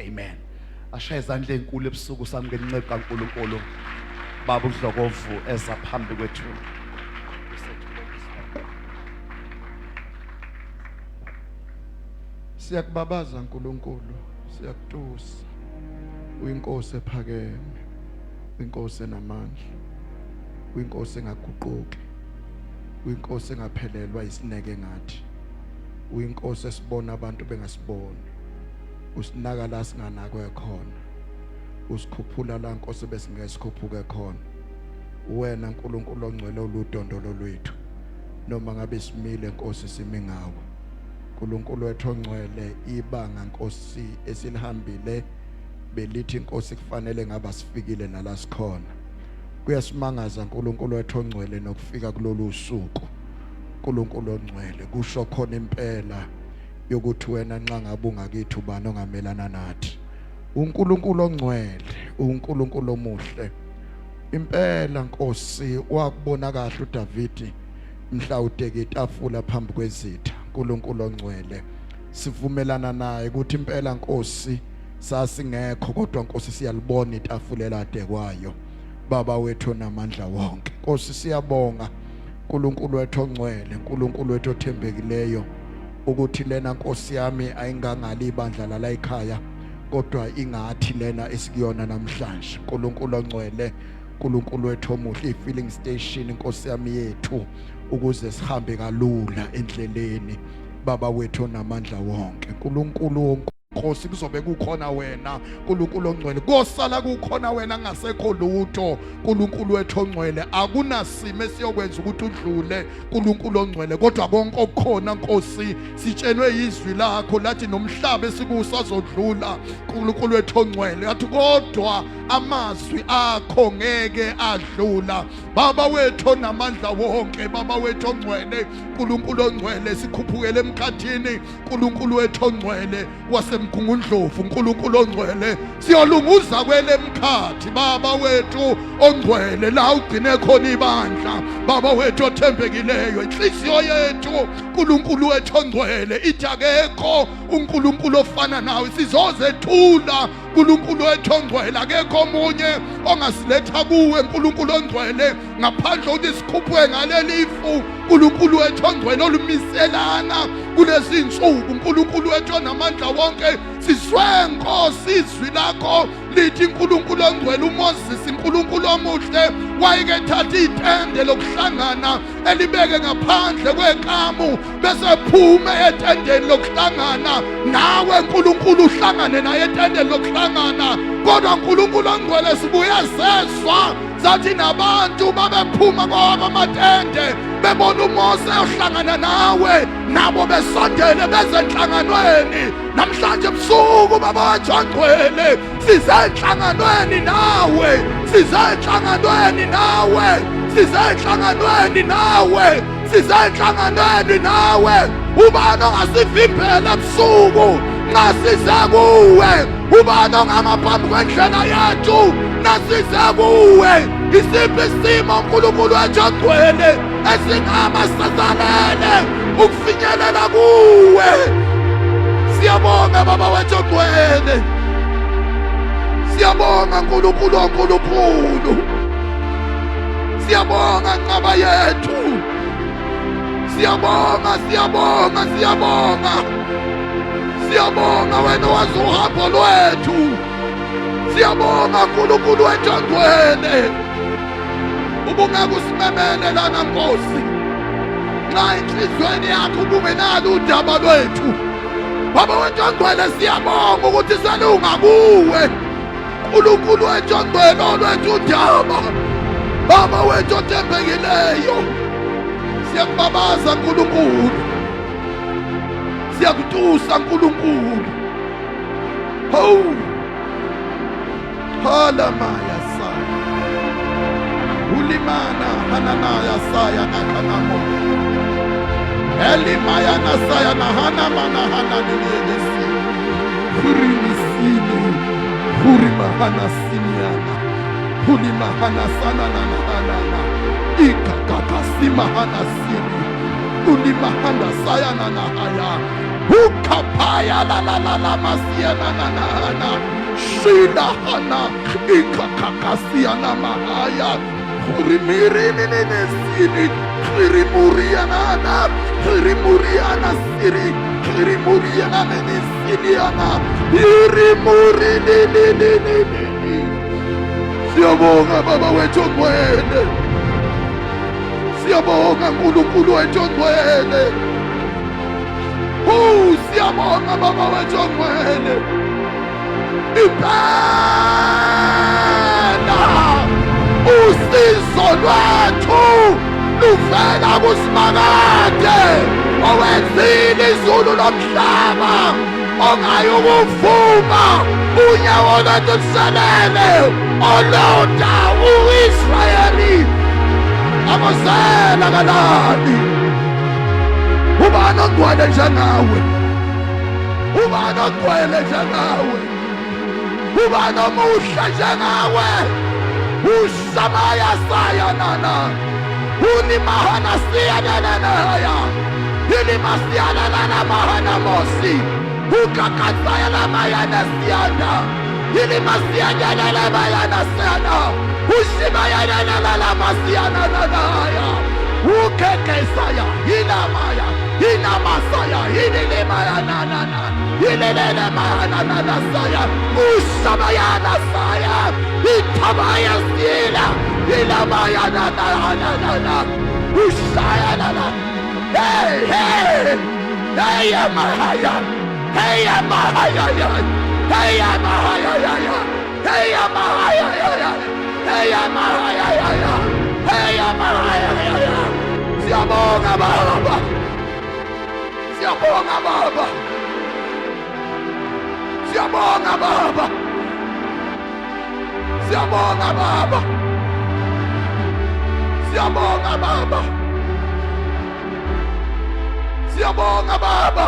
Amen. Ashaye izandla ezinkulu ebusuku samukela incebo kaNkulunkulu. Baba uDlokovu eza phambi kwethu. Siyakubabaza uNkulunkulu, siyakutusa. Uyinkosi ephakeme, uyinkosi enamandla, uyinkosi engaguquki, uyinkosi engaphelelwa isineke ngathi, uyinkosi esibona abantu bengasiboni, usinaka la singanakwe khona, usikhuphula la Nkosi besingesikhuphule khona. Wena uNkulunkulu ongcwele oludondolo lwethu, noma ngabe simile Nkosi simi ngawe. uNkulunkulu wethu ongcwele, ibanga Nkosi esilihambile belithi Nkosi kufanele ngaba sifikile nala sikhona. Kuyasimangaza uNkulunkulu wethu ongcwele nokufika kulolu suku. uNkulunkulu ongcwele kusho khona impela yokuthi wena nxa ngabe ungakithi ubani ongamelana nathi. uNkulunkulu ongcwele, uNkulunkulu omuhle. Impela Nkosi wakubona kahle uDavidi mhla uteka itafula phambi kwezitha. uNkulunkulu ongcwele, sivumelana naye ukuthi impela Nkosi sasingekho kodwa Nkosi siyalibona itafula elatekwayo. Baba wethu onamandla wonke, Nkosi siyabonga uNkulunkulu wethu ongcwele, uNkulunkulu wethu othembekileyo, ukuthi lena Nkosi yami ayingangali ibandla la ekhaya kodwa ingathi lena esikuyona namhlanje. uNkulunkulu ongcwele, uNkulunkulu wethu omuhle, i-filling station Nkosi yami yethu, ukuze sihambe kalula endleleni. Baba wethu onamandla wonke, uNkulunkulu Nkosi kuzobe kukhona wena. uNkulunkulu ongcwele, kosala kukhona wena ngasekho lutho. uNkulunkulu wethu ongcwele, akunasimo esiyokwenza ukuthi udlule. uNkulunkulu ongcwele, kodwa konke okukhona Nkosi sitshenwe izwi lakho lathi nomhlaba esikusazodlula. uNkulunkulu wethu ongcwele, yathi kodwa amazwi akho ngeke adlula. Baba wethu onamandla wonke, Baba wethu ongcwele, uNkulunkulu ongcwele, sikhuphukele emkhathini. uNkulunkulu wethu ongcwele wasemgungundlovu, uNkulunkulu ongcwele, siyolunguza kwele mkhathi. Baba wethu ongcwele, la ugcine khona ibandla. Baba wethu othembekileyo, inhliziyo yethu uNkulunkulu wethu ongcwele ithi akekho uNkulunkulu ofana nawe. Sizozethula uNkulunkulu wethu ongcwele, akekho omunye ongasiletha kuwe uNkulunkulu ongcwele ngaphandle ukuthi sikhuphuke ngalelifu. uNkulunkulu wethu ongcwele olumiselana kulezi insuku, uNkulunkulu wethu onamandla wonke, sizwe Nkosi izwi lakho lithi uNkulunkulu ongcwele, uMoses uNkulunkulu omuhle wayeke thatha itende lokuhlangana elibeke ngaphandle kwekamu bese phume etendeni lokuhlangana. Nawe uNkulunkulu uhlangane naye etendeni lokuhlangana. Kodwa uNkulunkulu ongcwele, sibuya sezwa zathi nabantu babephuma kwabo amatende bebona uMose ohlangana nawe, nabo besondele bezenhlanganweni. Namhlanje ebusuku Baba wethu ongcwele, sizenhlanganweni nawe, sizenhlanganweni nawe, sizenhlanganweni nawe, sizenhlanganweni nawe. Ubani ongasivimbela ebusuku nasize kuwe? Ubani ongama phambi kwendlela yethu nasize kuwe? Isiphi isimo uNkulunkulu wethu ongcwele esingama sazalele ukufinyelela kuwe? Siyabonga Baba wethu ongcwele, siyabonga uNkulunkulu onkulunkulu, siyabonga Nqaba yethu, siyabonga, siyabonga, siyabonga, siyabonga wena wazi uhambo lwethu. Siyabonga uNkulunkulu wethu ongcwele, ubungeke usimemele lana Nkosi nxa enhliziyweni yakho ubungenalo udaba lwethu. Baba wethu ongcwele, siyabonga ukuthi selunga kuwe. uNkulunkulu wethu ongcwele olwethu udaba, Baba wethu othembekileyo, siyakubabaza Nkulunkulu, siyakutusa Nkulunkulu. Hawu halamaya saya ulimana hananaya saya nakanamo elimaya nasaya na hanamana hananilelesi hurimisini hurimahana siniana hulimahana sana nanana ikakakasimahana sini ulimahana saya nanahaya ukapaya la la la la masia na na na na shida hana ikakakasia na mahaya kurimiri nene sini kirimuriana kirimuriana siri kirimuriana nene siniana irimuri nene siyabonga baba wethu ngcwele siyabonga nkulunkulu wethu ngcwele siyabonga baba wethu ngcwele impela usizo lwethu luvela kusimakade owenzile izulu lomhlaba ongayokuvuma unyawo lwethu luselele olonda u-Israyeli amasela kalani ubani ogcwele njengawe ubani ogcwele njengawe ubani omuhle njengawe uShamaya sayanana unimahana siyananaya ilimasiyana mahana mosi ukakatsaya lamayana siyana ilimasiyana lamayana siyana ushimayana lamasiyana nanaya ukekesaya inamaya inamasaya ililemayana ilelemayana saya ushamayana saya itabaya sila ilamayana ushayana hey hey hey mahaya hey mahaya hey mahaya hey mahaya hey mahaya hey mahaya siyabonga baba siyabonga baba siyabonga baba siyabonga baba siyabonga baba siyabonga baba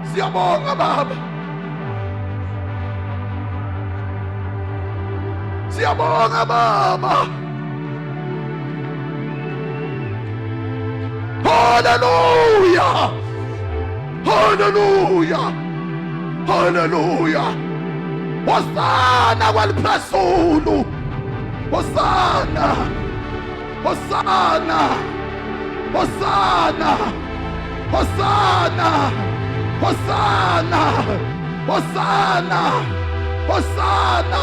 siyabonga baba siyabonga baba hallelujah hallelujah hallelujah hosana kwaliphezulu hosana hosana hosana hosana hosana hosana hosana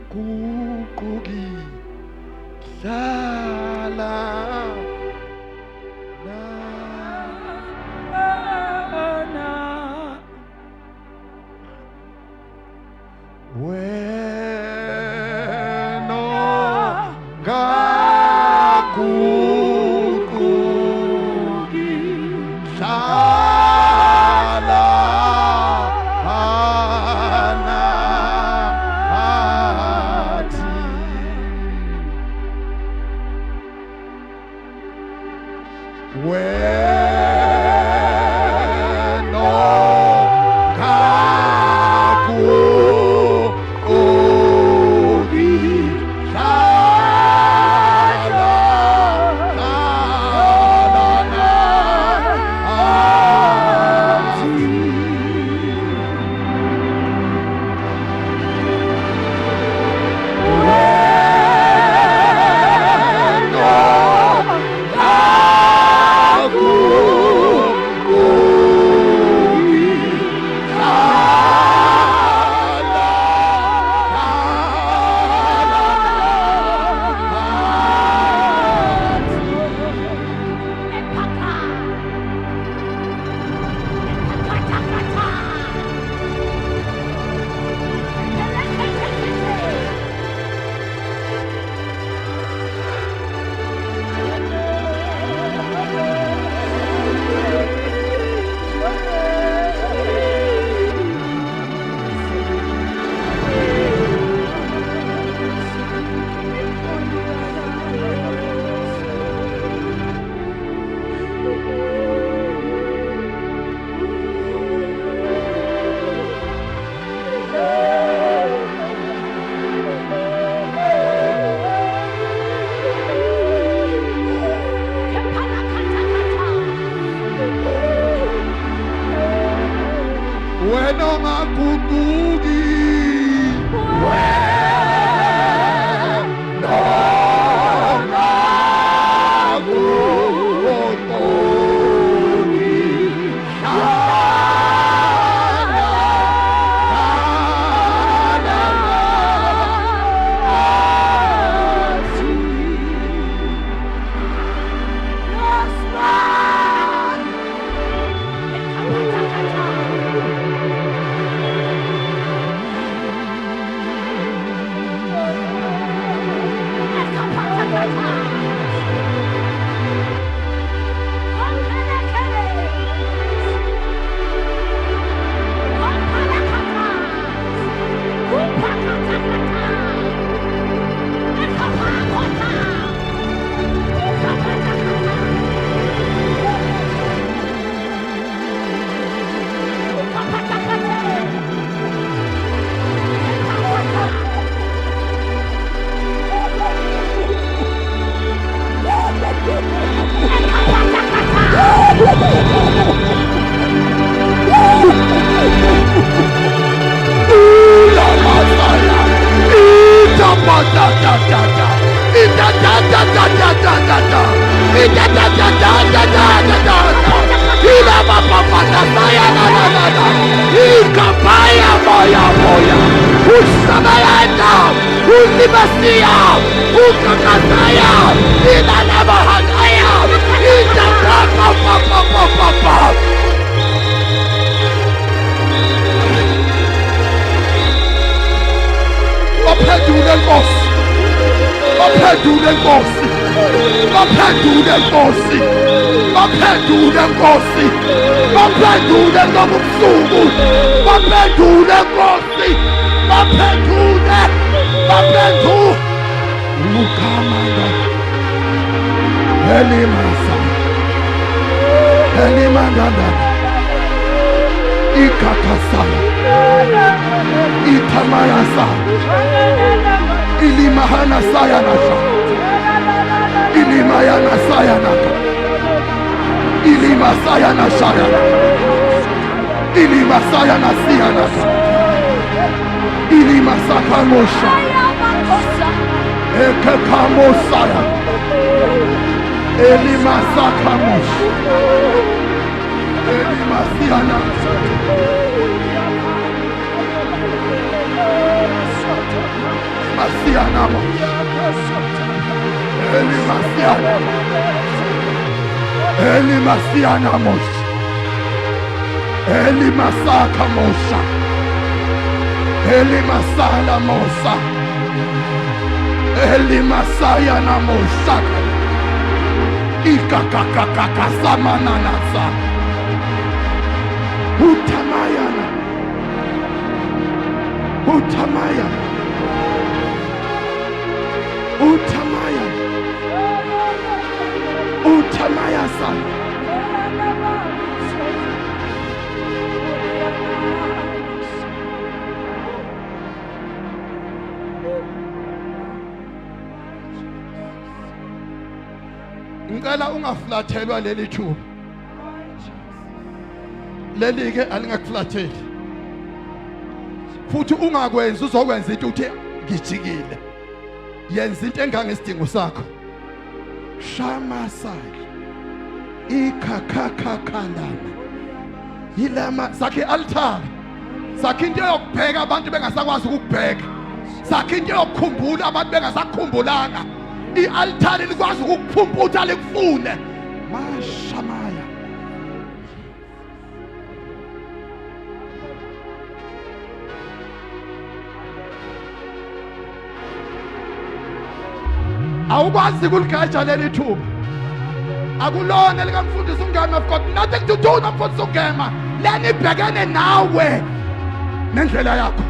nongaguquki hlala lana wenongaguquki hlala Ophedu lenkosi baphendule Nkosi, baphendule Nkosi, baphendule ngobusuku, baphendule Nkosi, baphendule, baphendule ukamanga elimasa elimandanda ikakasala itamayasa ilimahana sayanasha ilimayana sayanaka ilimasayana shayana ilimasayana siyanaka ilimasakamosha ekekamosaya elimasakamosh elimasiana masianamo elimasiana elimasianamos elimasakamosha elimasalamosa elimasayanamoshaka ikakakakasamananasa utamayana utamayana utamayana utamayasana ngicela ungaflathelwa leli thuba leli ke alingakuflatheli futhi ungakwenza uzokwenza into uthi ngijikile yenza into engangesidingo sakho shamasai ikakakakhalana yilama sakhe altar sakhe into yokubheka abantu bengasakwazi ukubheka sakhe into yokukhumbula abantu bengasakhumbulanga i-altar likwazi ukukuphumputha likufune mashamaya awukwazi kuligatsha leli thuba akulona likamfundisi uMngema. I've got nothing to do nomfundisi uMngema, leni ibhekene nawe nendlela yakho.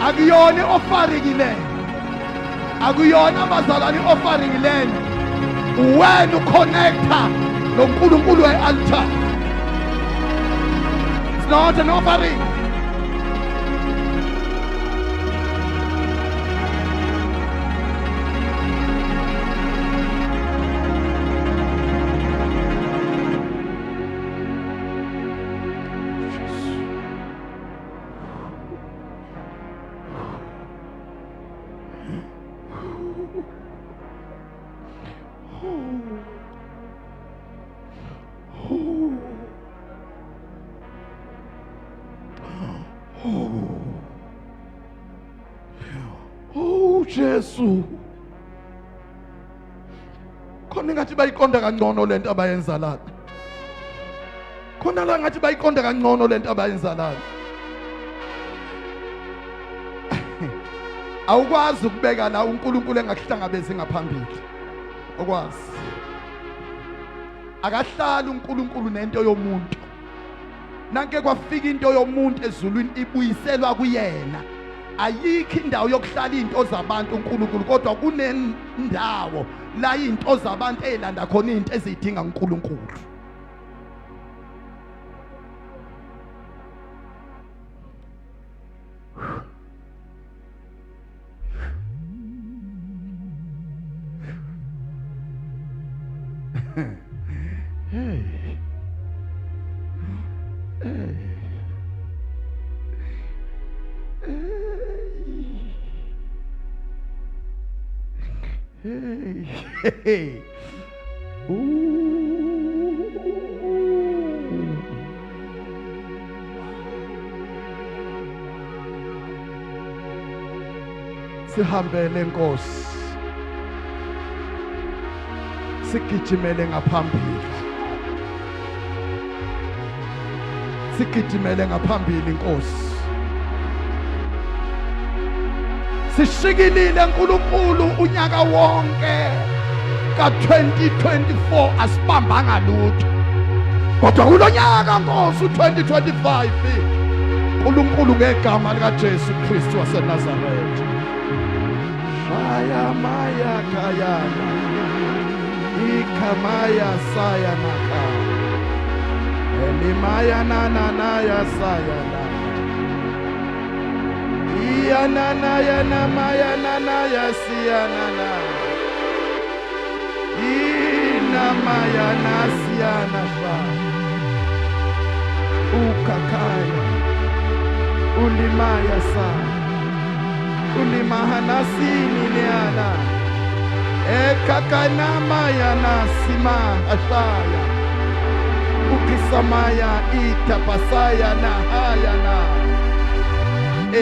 Akuyona offering le, akuyona abazalwane offering le, wena uconnecta noNkulunkulu we-altar. It's not an offering. Jesu khona ngathi bayiqonda kangcono lento abayenza la, khona la ngathi bayiqonda kangcono lento abayenza la. Awukwazi ukubeka la uNkulunkulu engakuhlangabezi ngaphambili, okwazi akahlali uNkulunkulu nento yomuntu. Nanke kwafika into yomuntu ezulwini ibuyiselwa kuyena. Ayikho indawo yokuhlala izinto zabantu uNkulunkulu, kodwa kunendawo la izinto zabantu ezilanda khona izinto ezidinga uNkulunkulu. Hey. Sihambele Nkosi. Sigijimele ngaphambili. Sigijimele ngaphambili Nkosi. Sishikilile uNkulunkulu unyaka wonke ka2024 asibambanga lutho. Kodwa kulonyaka Nkosi u2025 uNkulunkulu ngegama lika Jesu Kristu waseNazaretha. Shaya maya kayana. Ikamaya sayana ka. Elimaya na ya sayana. Iyanana yana maya nana ya siyanana. Ina maya na siyana fa. Ukakaya. Ulimaya sa. Ulimahana sini neana. Ekakana maya na sima ashaya. Ukisamaya itapasaya na hayana.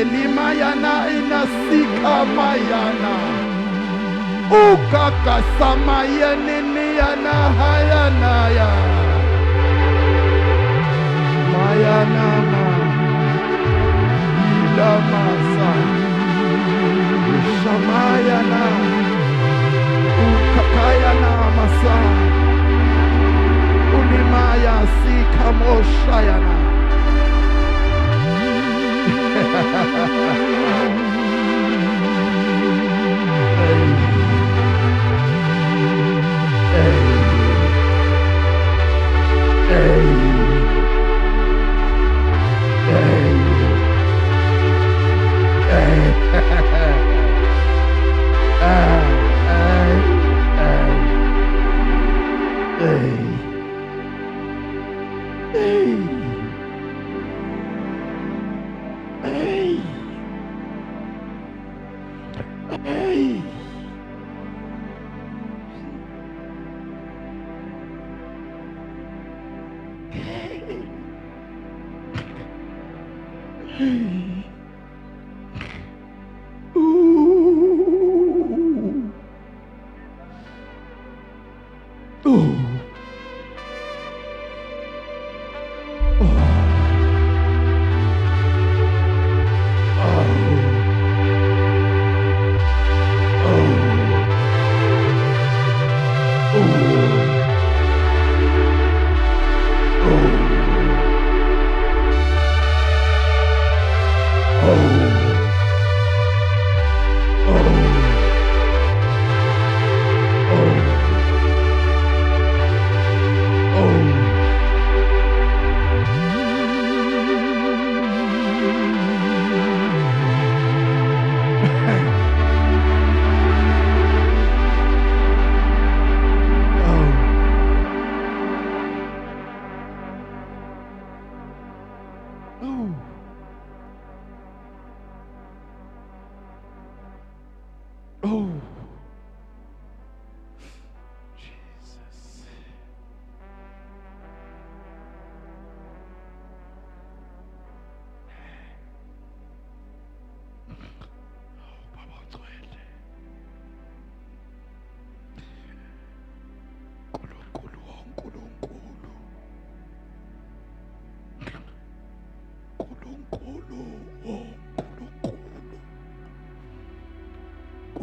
Elimayana inasika mayana. Ukakasamaya niniana hayana ya. Mayana ma. Ilamasa. Shamayana. Ukakayana masa. Ulimaya sika moshayana.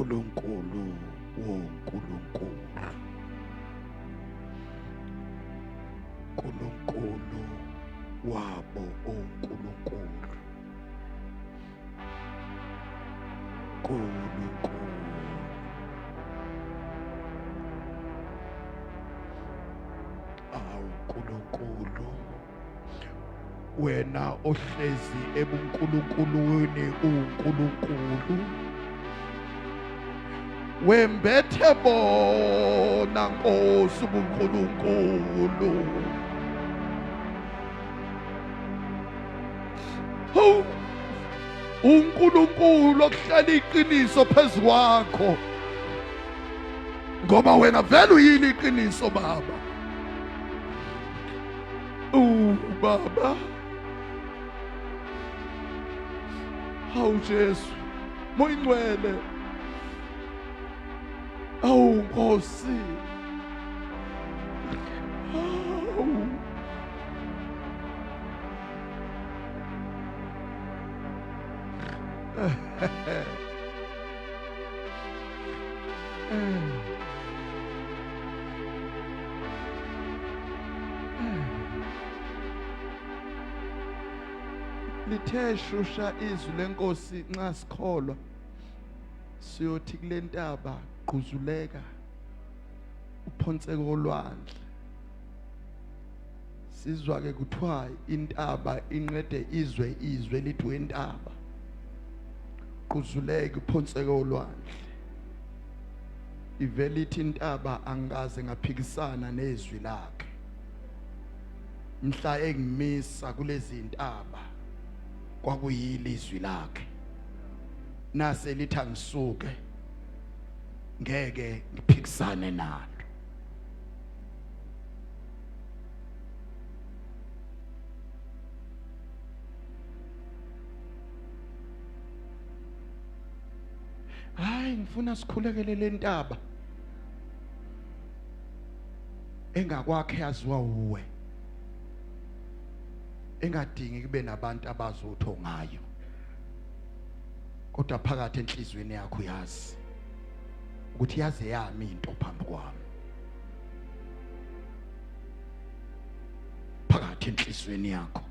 uNkulunkulu woNkulunkulu, uNkulunkulu wabo oNkulunkulu, uNkulunkulu uNkulunkulu wena ohlezi ebuNkulunkuluwini uNkulunkulu wembethe bona Nkosi uNkulunkulu Hawu uNkulunkulu okuhlala iqiniso phezu kwakho ngoba wena vele uyini iqiniso baba. Baba hawu Jesu Moya Ngcwele, awu Nkosi, awu lithe shusha izwi lenkosi nxa sikholwa siyothi kule ntaba qhuzuleka uphonseke olwandle. Sizwa ke kuthiwa intaba inqede izwe lithi wentaba qhuzuleke uphonseke olwandle. Ivele ithi intaba angaze ngaphikisana nezwi lakhe. Mhla engimisa kulezi intaba kwakuyili izwi lakhe. Nase lithi angisuke ngeke ngiphikisane nalo. Hayi ngifuna sikhulekele le ntaba engakwakhe yaziwa uwe, engadingi kube nabantu abazotho ngayo, kodwa phakathi enhlizweni yakho yazi ukuthi yaze yami into phambi kwami. Phakathi enhlizweni yakho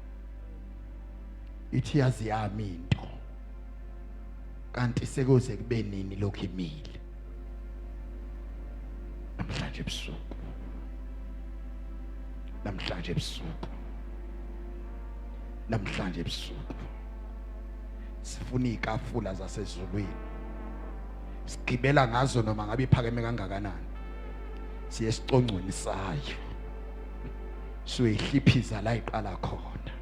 ithi yaze yami into, kanti sekuze kube nini lokhu imile. Namhlanje ebusuku, namhlanje ebusuku, namhlanje ebusuku sifuna ikafula zasezulwini, sigibela ngazo noma ngabe iphakeme kangakanani, siye sicongcweni sayo, siyoyihliphiza la iqala khona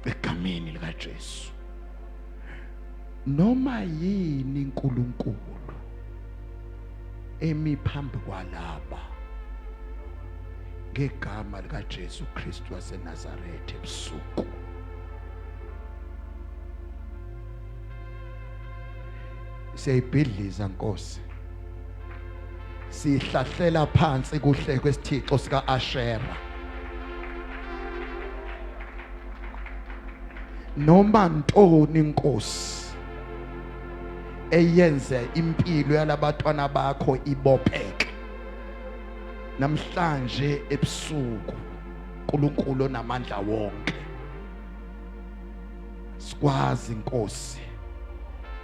egameni lika Jesu. Noma yini uNkulunkulu emi phambi kwalaba ngegama lika Jesu Kristu waseNazaretha ebusuku, siyibhidliza Nkosi, sihlahlela phansi kuhleko esithixo sika Ashera. Noma ntoni Nkosi eyenze impilo yalabatwana bakho ibopheke namhlanje ebusuku, uNkulunkulu namandla wonke, sikwazi Nkosi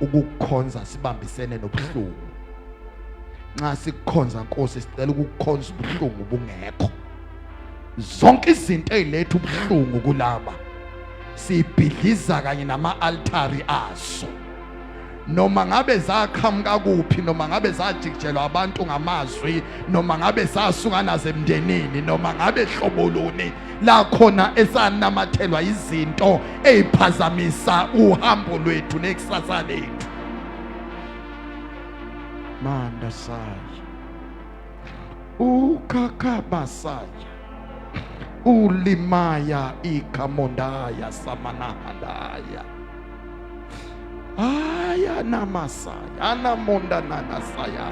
ukukukhonza sibambisene nobuhlungu. Nxa sikukhonza Nkosi sicela ukukukhonza ubuhlungu bungekho. Zonke izinto eziletha ubuhlungu kulaba sibhidliza kanye nama-altari aso, noma ngabe zakhamuka kuphi, noma ngabe zajikijelwa abantu ngamazwi, noma ngabe zasukana zemndenini, noma ngabe hlobo luni la khona esanamathelwa izinto eziphazamisa uhambo lwethu nekusasa lethu. Manda saya ukakabasaya ulimaya ikamondaya samanahadaya aya namasaya anamonda nanasaya.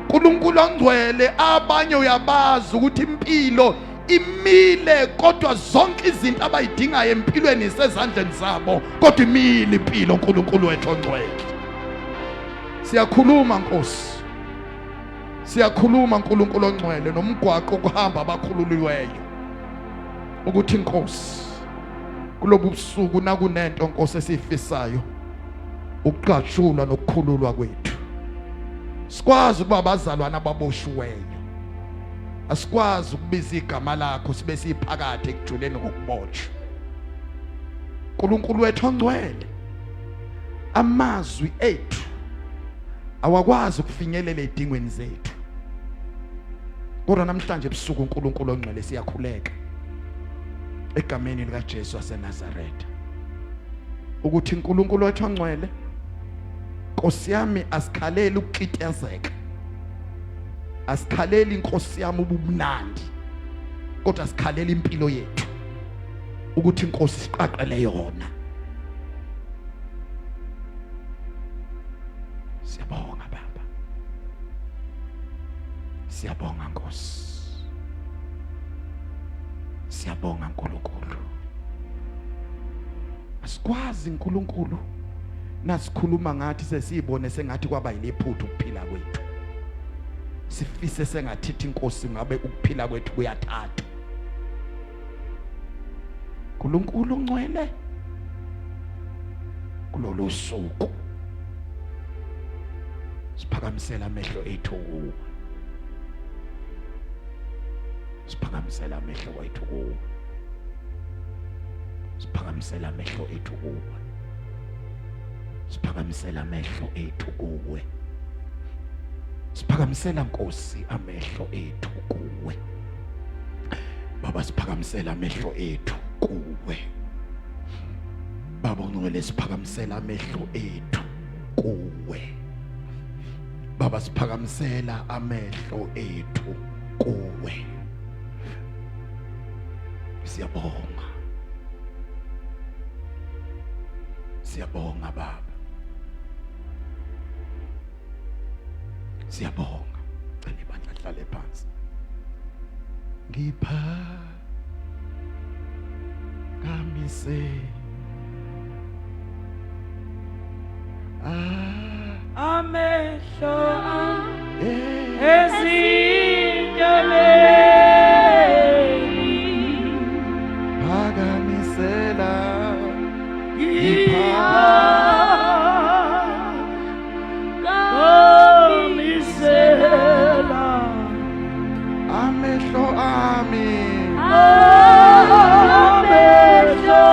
uNkulunkulu ongcwele, abanye uyabazi ukuthi impilo imile, kodwa zonke izinto abayidingayo empilweni sezandleni zabo, kodwa imile impilo. uNkulunkulu wethu ongcwele, siyakhuluma Nkosi, siyakhuluma uNkulunkulu ongcwele nomgwaqo okuhamba abakhululiweyo, ukuthi Nkosi kulobu busuku nakunento Nkosi esifisayo ukuqatshulwa nokukhululwa kwethu. Sikwazi ukuba abazalwana ababoshiweyo, asikwazi ukubiza igama lakho sibe siphakathi ekujuleni ngokubotshwa. uNkulunkulu wethu ongcwele, amazwi ethu awakwazi ukufinyelela edingweni zethu, kodwa namhlanje ebusuku uNkulunkulu ongcwele siyakhuleka egameni lika Jesu waseNazaretha ukuthi uNkulunkulu wethu ongcwele, Nkosi yami, asikhaleli ukukitezeka, asikhaleli Nkosi yami ubumnandi, kodwa asikhaleli impilo yethu ukuthi Nkosi siqaqele yona. Siyabonga Baba, siyabonga Nkosi, siyabonga Nkulunkulu. Asikwazi Nkulunkulu nasikhuluma ngathi sesibone sengathi kwaba yilephuthu ukuphila kwethu, sifise sengathithi Nkosi ngabe ukuphila kwethu kuyathatha. Nkulunkulu ongcwele, kulolu suku siphakamisela amehlo ethu kuwe, siphakamisela amehlo ethu kuwe, siphakamisela amehlo ethu kuwe, siphakamisela amehlo ethu kuwe, siphakamisela Nkosi amehlo ethu kuwe. Baba, siphakamisela amehlo ethu kuwe. Baba ongcwele, siphakamisela amehlo ethu kuwe. Baba, siphakamisela amehlo ethu kuwe. Siyabonga, siyabonga Baba, siyabonga. Cela ibandla lihlale phansi. Ngiphakamise amehlo ezintabeni, phakamisela ngiphakamisela amehlo ami amehlo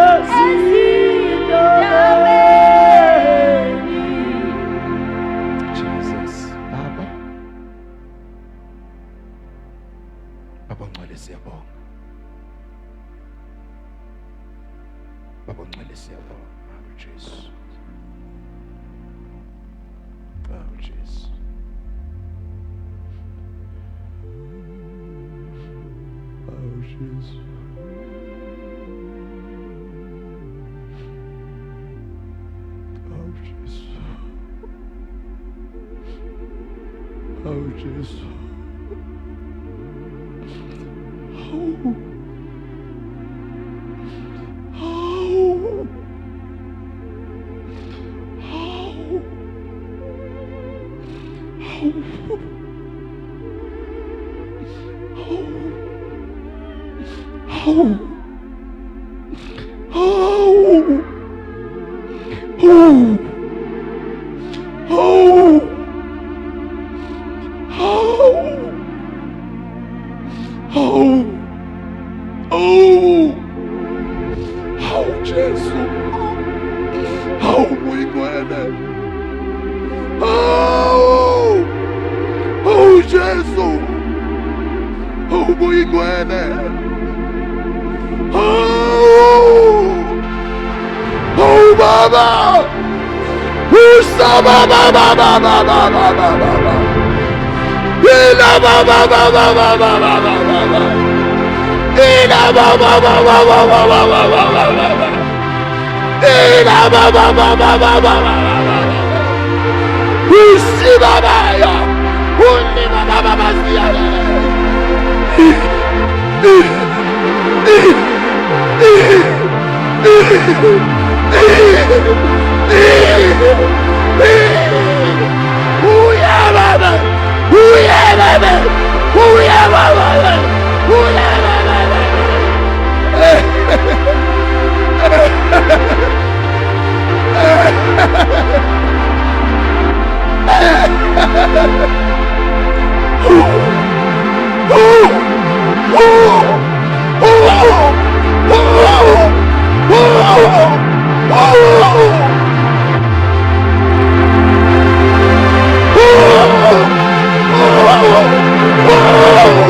ezintabeni. Jesus. Baba, Baba ongcwele, siyabonga. Baba ongcwele, siyabonga. Oh Jesus, oh Jesus. Oh Jesus. Oh Jesus. Oh Jesus. Jesus. Oh, muy buena. Oh, Jesus. Oh, muy buena. Oh, Baba. Usa Baba Baba Baba Baba Baba. Ila Baba Baba Baba Baba Baba. Ila Baba Baba Baba Baba Baba. Ila Baba Baba Baba Baba. Usi Baba ya. Uni Baba Baba siya. Oh,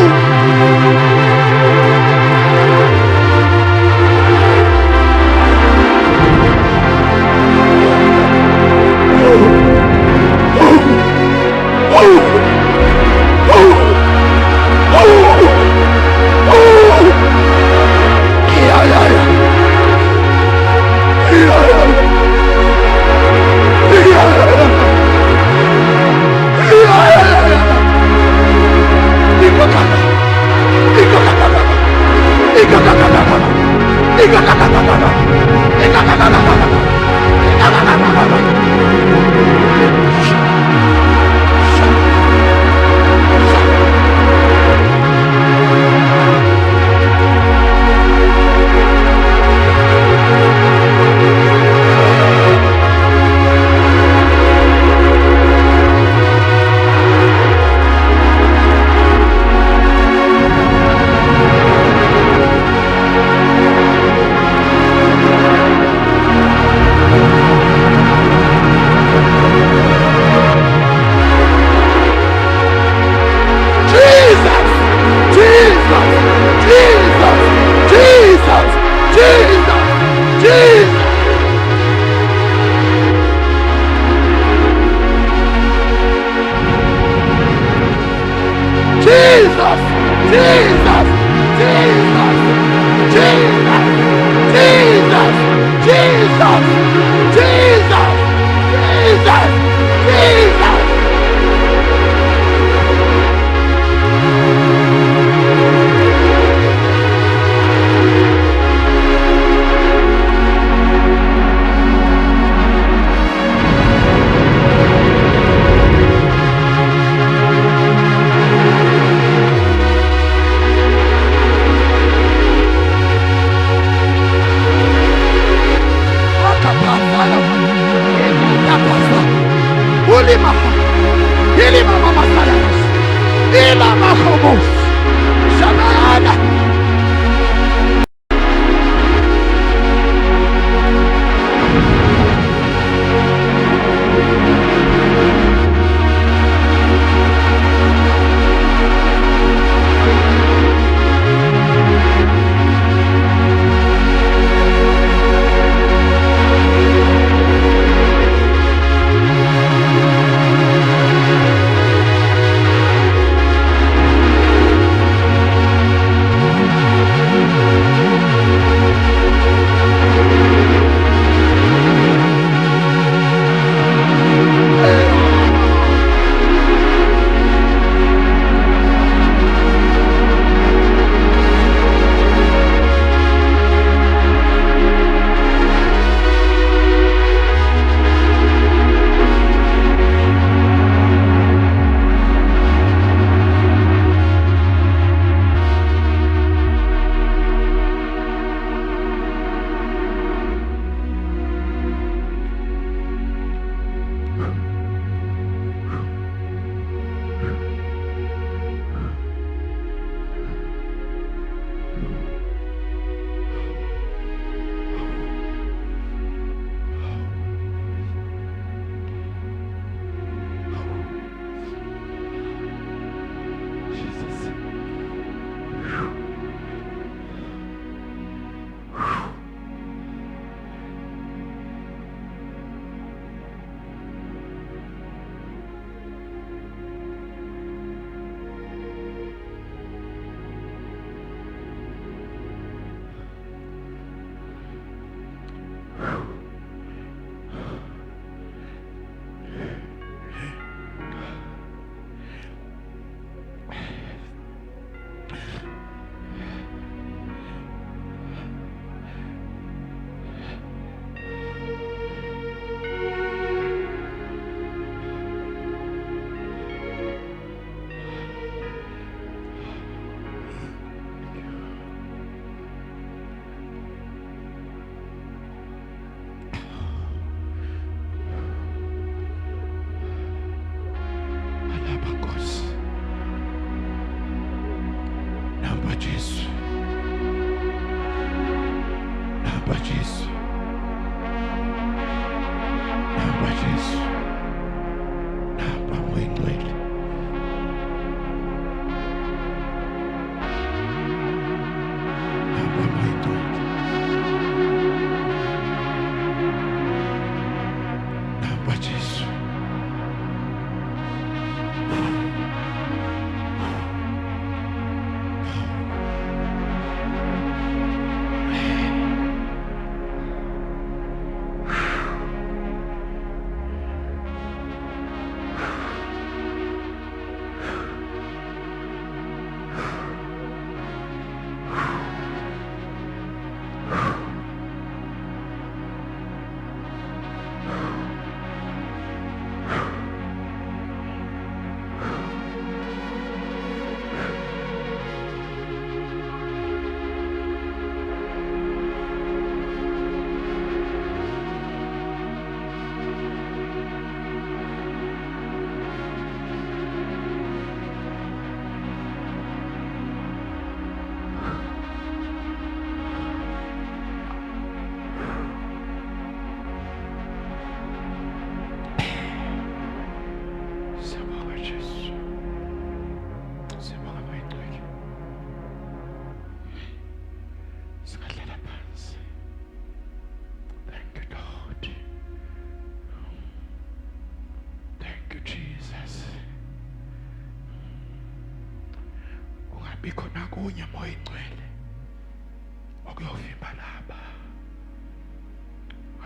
kuyovimba laba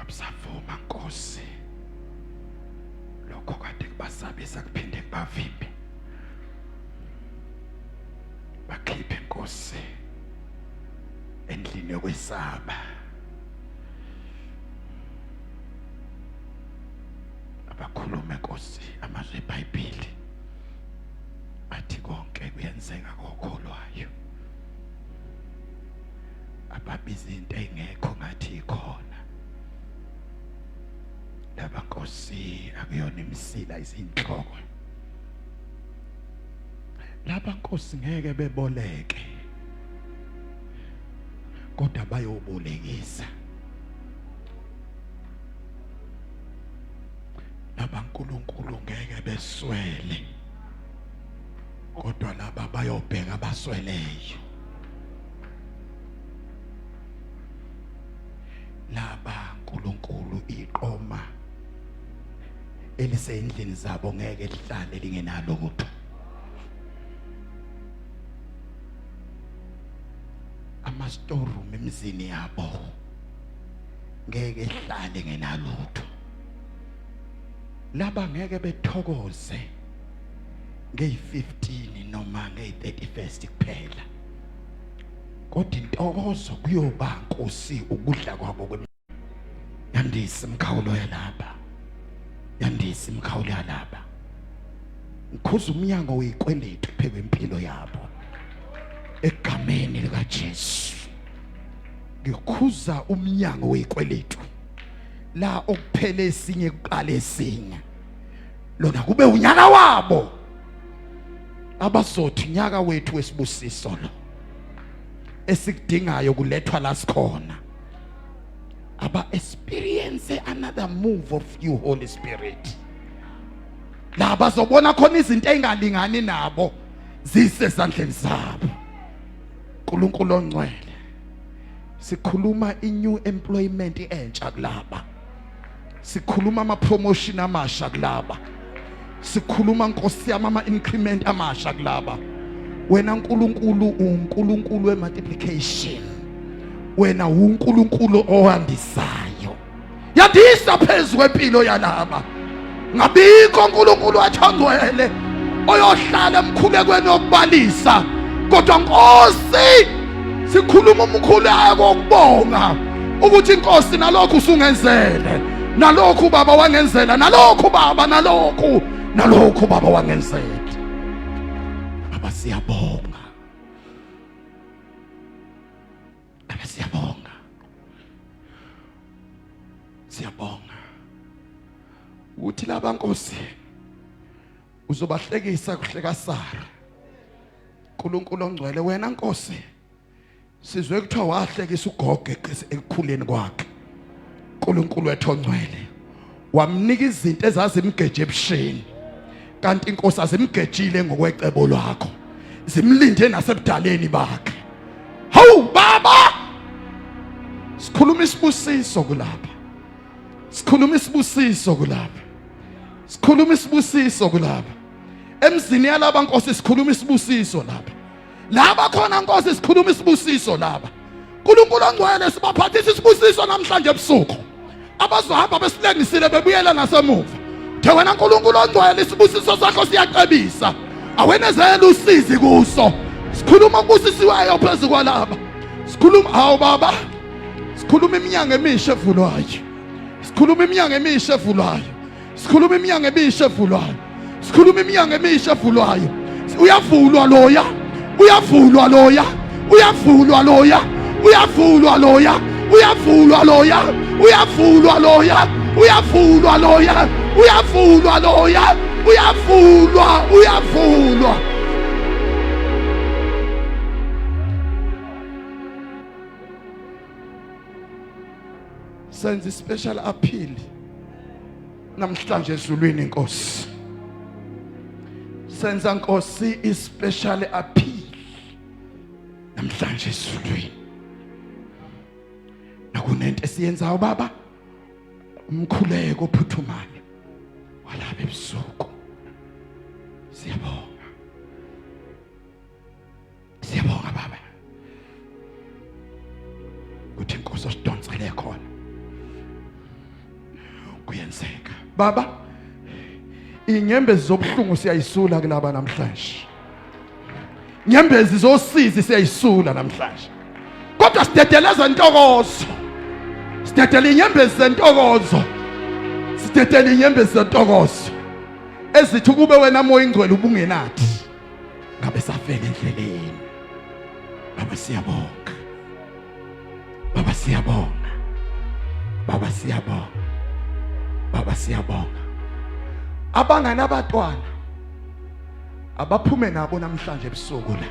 abusavuma Nkosi lokho kade kubasabisa kuphinde kubavimbe bakhiphe Nkosi endlini yokwesaba abakhulume Nkosi amazwi eBhayibheli athi konke kuyenzeka kokholwayo ababiza into engekho ngathi ikhona laba Nkosi akuyona imisila izinhloko laba Nkosi ngeke beboleke kodwa bayobolekisa laba uNkulunkulu ngeke beswele kodwa laba bayobheka abasweleyo laba uNkulunkulu iqoma elisendlini zabo ngeke lihlale lingenalo lutho ama storeroom emizini yabo ngeke hlale ngenalutho laba ngeke bethokoze ngey15 noma ngey31st kuphela kodwa intokozo kuyoba Nkosi ukudla kwabo yandisa imkhawulo yalaba yandisa imkhawulo yalaba ngikhuza umnyango wezikweletu pheke impilo yabo egameni lika Jesu ngikhuza umnyango wezikweletu la okuphela esinye kuqala esinye lona kube unyaka wabo abazothi unyaka wethu wesibusiso lo esikudingayo kulethwa la sikhona aba experience another move of you Holy Spirit la bazobona khona izinto engalingani nabo zisesandleni zabo uNkulunkulu ongcwele sikhuluma inew employment entsha kulaba sikhuluma ama promotion amasha kulaba sikhuluma Nkosi yami ama increment amasha kulaba wena uNkulunkulu uNkulunkulu we multiplication wena uNkulunkulu owandisayo yandisa phezulu kwempilo yalaba ngabikho uNkulunkulu athangwele oyohlala emkhulekweni okubalisa kodwa Nkosi sikhuluma umkhuleko wokubonga ukuthi Nkosi nalokho usungenzele nalokho baba wangenzela nalokho baba nalokho baba wangenzela baba siyabonga baba siyabonga uthi laba Nkosi uzobahlekisa kuhleka Sara uNkulunkulu ongcwele wena Nkosi sizwe kuthiwa wahlekisa ugogo ekukhuleni kwakhe uNkulunkulu wethu ongcwele wamnika izinto ezazimgeje ebusheni kanti inkosi azimgejile ngokwecebo lwakho zimlinde nasebudaleni bakhe hawu baba sikhuluma isibusiso kulapha sikhuluma isibusiso kulapha sikhuluma isibusiso kulapha emzini yalaba Nkosi sikhuluma isibusiso lapha laba khona Nkosi sikhuluma isibusiso laba uNkulunkulu ongcwele sibaphathisa isibusiso namhlanje ebusuku abazohamba besilengisile bebuyela nasemuva the wena uNkulunkulu ongcwele isibusiso sakho siyacebisa awenezela usizi kuso sikhuluma kusisiweyo phezulu kwalaba sikhuluma hawu baba sikhuluma iminyango emisha evulwayo sikhuluma iminyango emisha evulwayo sikhuluma iminyango emisha evulwayo sikhuluma iminyango emisha evulwayo uyavulwa loya uyavulwa loya uyavulwa loya uyavulwa loya uyavulwa loya uyavulwa loya uyavulwa loya uyavulwa loya uyavulwa senze special appeal namhlanje ezulwini Nkosi senza Nkosi ispecial appeal namhlanje ezulwini nakunento esiyenzayo baba umkhuleko ophuthumayo walaba ebusuku siyabonga baba ukuthi inkosi osidonsele khona kuyenzeka. Baba, inyembezi zobhlungu siyayisula kulaba namhlanje. Inyembezi zosizi siyayisula namhlanje. Kodwa sidedeleza intokozo. Sidedela inyembezi zentokozo. Sidedela inyembezi zentokozo. Ezithi kube wena moya ingcwele ubungenathi. Ngabe safela endleleni. Baba siyabonga. Baba siyabonga. Baba siyabonga. Baba siyabonga. Abangana abatwana abaphume nabo namhlanje ebusuku la.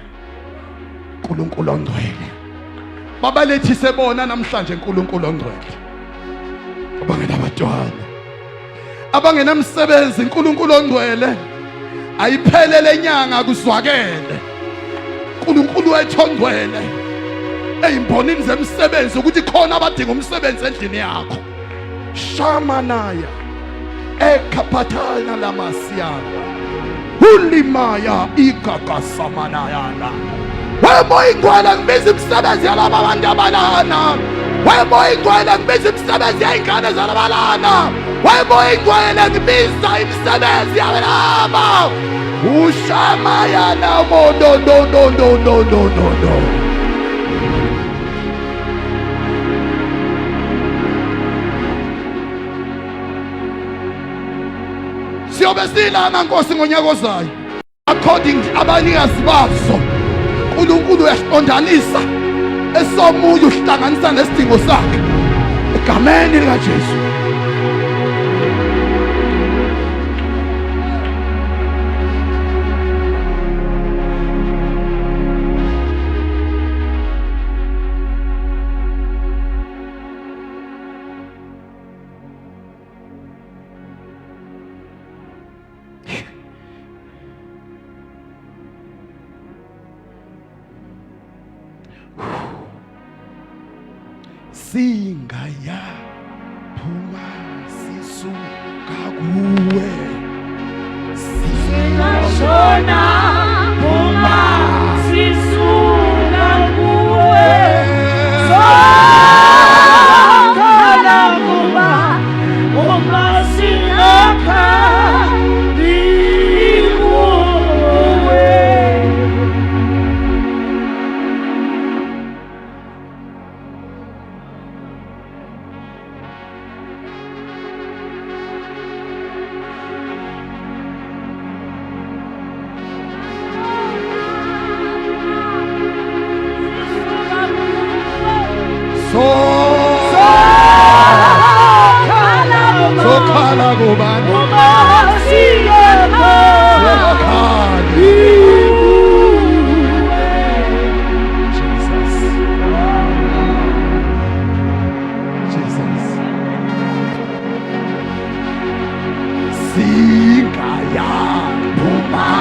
uNkulunkulu ongcwele. Babalethise bona namhlanje uNkulunkulu ongcwele. Abangena abatwana. Abangenamsebenzi uNkulunkulu ongcwele. Ayiphelele inyanga kuzwakele. uNkulunkulu wethu ongcwele. Eyimbonini zemsebenzi ukuthi khona abadinga umsebenzi endlini yakho. Shamanaya. Ekapatana lamasiyana. Ulimaya igagasamanayana. Webo ingcwele ngibiza imisebenzi yalaba bantu abalana. Webo ingcwele ngibiza imisebenzi yayingane zalabalana. Webo ingcwele ngibiza imisebenzi yalaba. Ushamayana modo no. Siyobe silana Nkosi ngonyaka ozayo. According abanikazi bazo. uNkulunkulu uyasiqondanisa esomunye uhlanganisa nesidingo sakhe. Egameni lika Jesu. Singaya phuma sisuka kuwe. Singashona phuma sisuka kuwe. Sokhala kuba uma sinakha kuwe. Sokhala kuba uma sinakha Jesus. Singaya phuma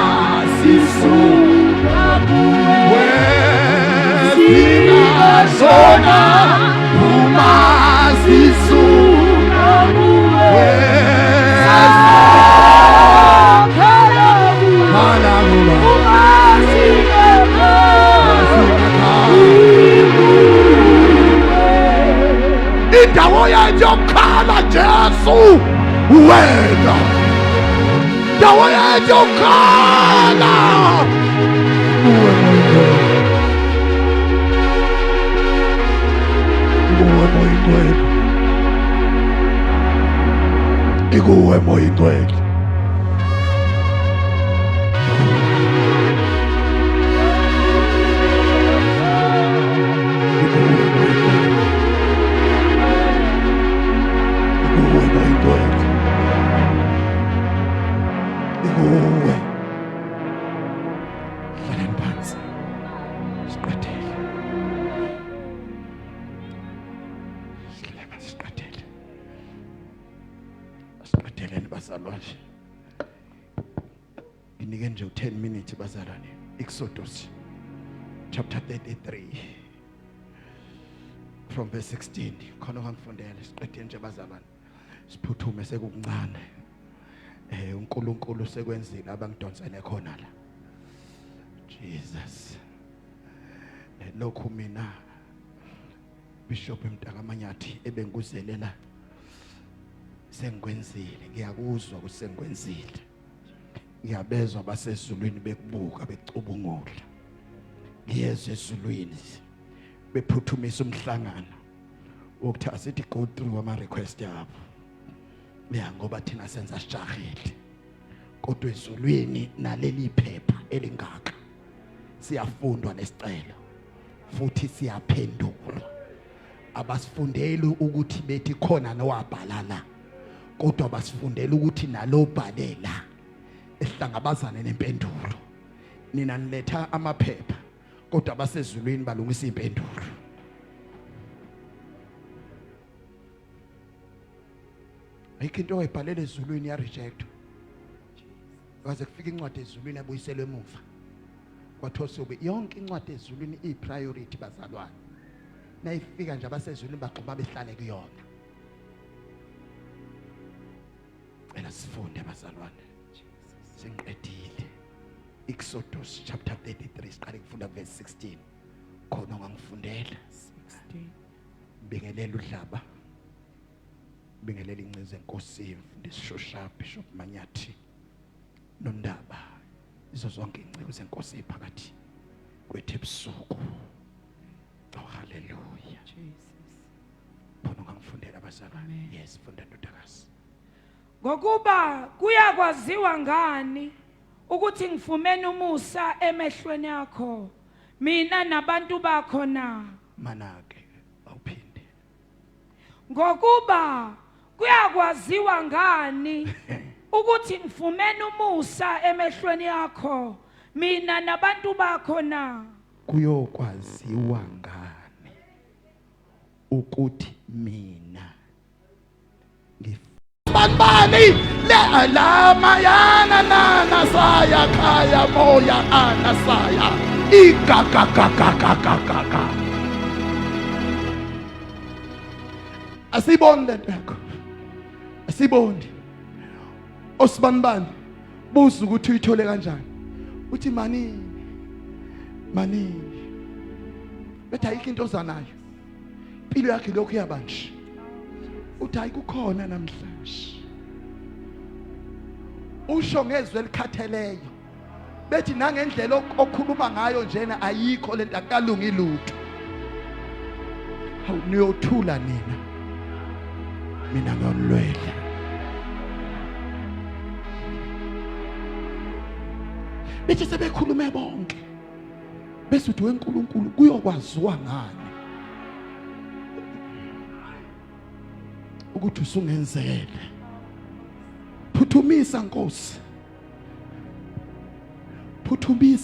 sisuka kuwe. Singashona phuma sisuka kuwe. Sokhala kuba uma sinakha indawo yethu yokukhala Jesu wena. Indawo yethu yokukhala ikuwe moya ingcwele. Nginike nje u10 minutes bazalwane. Exodus chapter 33 from verse 16. Khona ngangifundela siqede nje bazalwane. Siphuthume sekuncane. uNkulunkulu sekwenzile abangidonsele khona la. Jesus. Lokhu mina Bishop Mtakamanyathi ebengikuzelela sengikwenzile ngiyakuzwa ukuthi sengikwenzile ngiyabezwa abasezulwini bekubuka becubungula ngiyezwe ezulwini bephuthumisa umhlangano ukuthi asithi go through ama request yabo ngoba thina senza sijahile kodwa ezulwini naleli phepha elingaka siyafundwa nesicelo futhi siyaphendulwa abasifundeli ukuthi bethi khona nowabhalala kodwa basifundela ukuthi nalobhalela esihlangabazane nempendulo nina niletha amaphepha kodwa abasezulwini balungisa impendulo ayikho into oyibhalela ezulwini ya reject kwaze kufika incwadi ezulwini abuyiselwe emuva kwathosobe yonke incwadi ezulwini ipriority bazalwane nayifika nje abasezulwini bagxoba behlale kuyona ela sifunde bazalwane sengiqedile Exodus chapter 33 siqale ukufunda verse 16 khona ungangifundela 16 bingelela udlaba bingelela incezu enkosini mfundisi Shosha Bishop Manyathi nondaba izo zonke incebo zenkosi phakathi kwethu ebusuku oh hallelujah Jesus khona ungangifundela bazalwane yes funda ndodakazi ngokuba kuyakwaziwa ngani ukuthi ngifumene umusa emehlweni yakho mina nabantu bakho na manake awuphinde ngokuba kuyakwaziwa ngani ukuthi ngifumene umusa emehlweni yakho mina nabantu bakho na kuyokwaziwa ngani ukuthi mina Bani le alama yana nana saya kaya moya ana saya ikakakakakakaka asibonde ndakho asibonde osibanibani buza ukuthi uyithole kanjani uthi mani bethu ayikho into ozanayo impilo yakhe lokhu yabanje uthi ayikukhona namhlanje usho ngezwe elikhatheleyo bethi nangendlela okhuluma ngayo njena ayikho lento akalungi lutho niyothula mina ngiyolwela bethi sebekhulume bonke bese uthi weNkulunkulu kuyokwaziwa ngani ukuthi usungenzele phuthumisa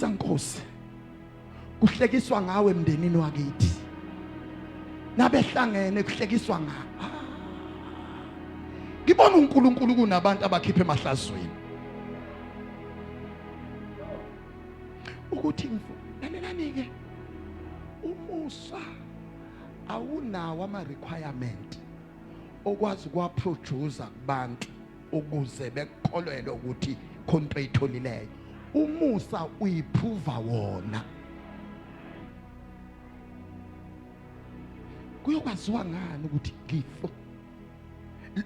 Nkosi kuhlekiswa ngawe emndenini wakithi nabehlangene kuhlekiswa ngawe ngibona uNkulunkulu kunabantu abakhipha emahlazweni ukuthi lalelani ke umusa awunawo ama requirement okwazi ukwaproduce kubantu ukuze bekholelwe ukuthi khonto itholileyo umusa uyiprova wona kuyokwaziwa ngani ukuthi ngifo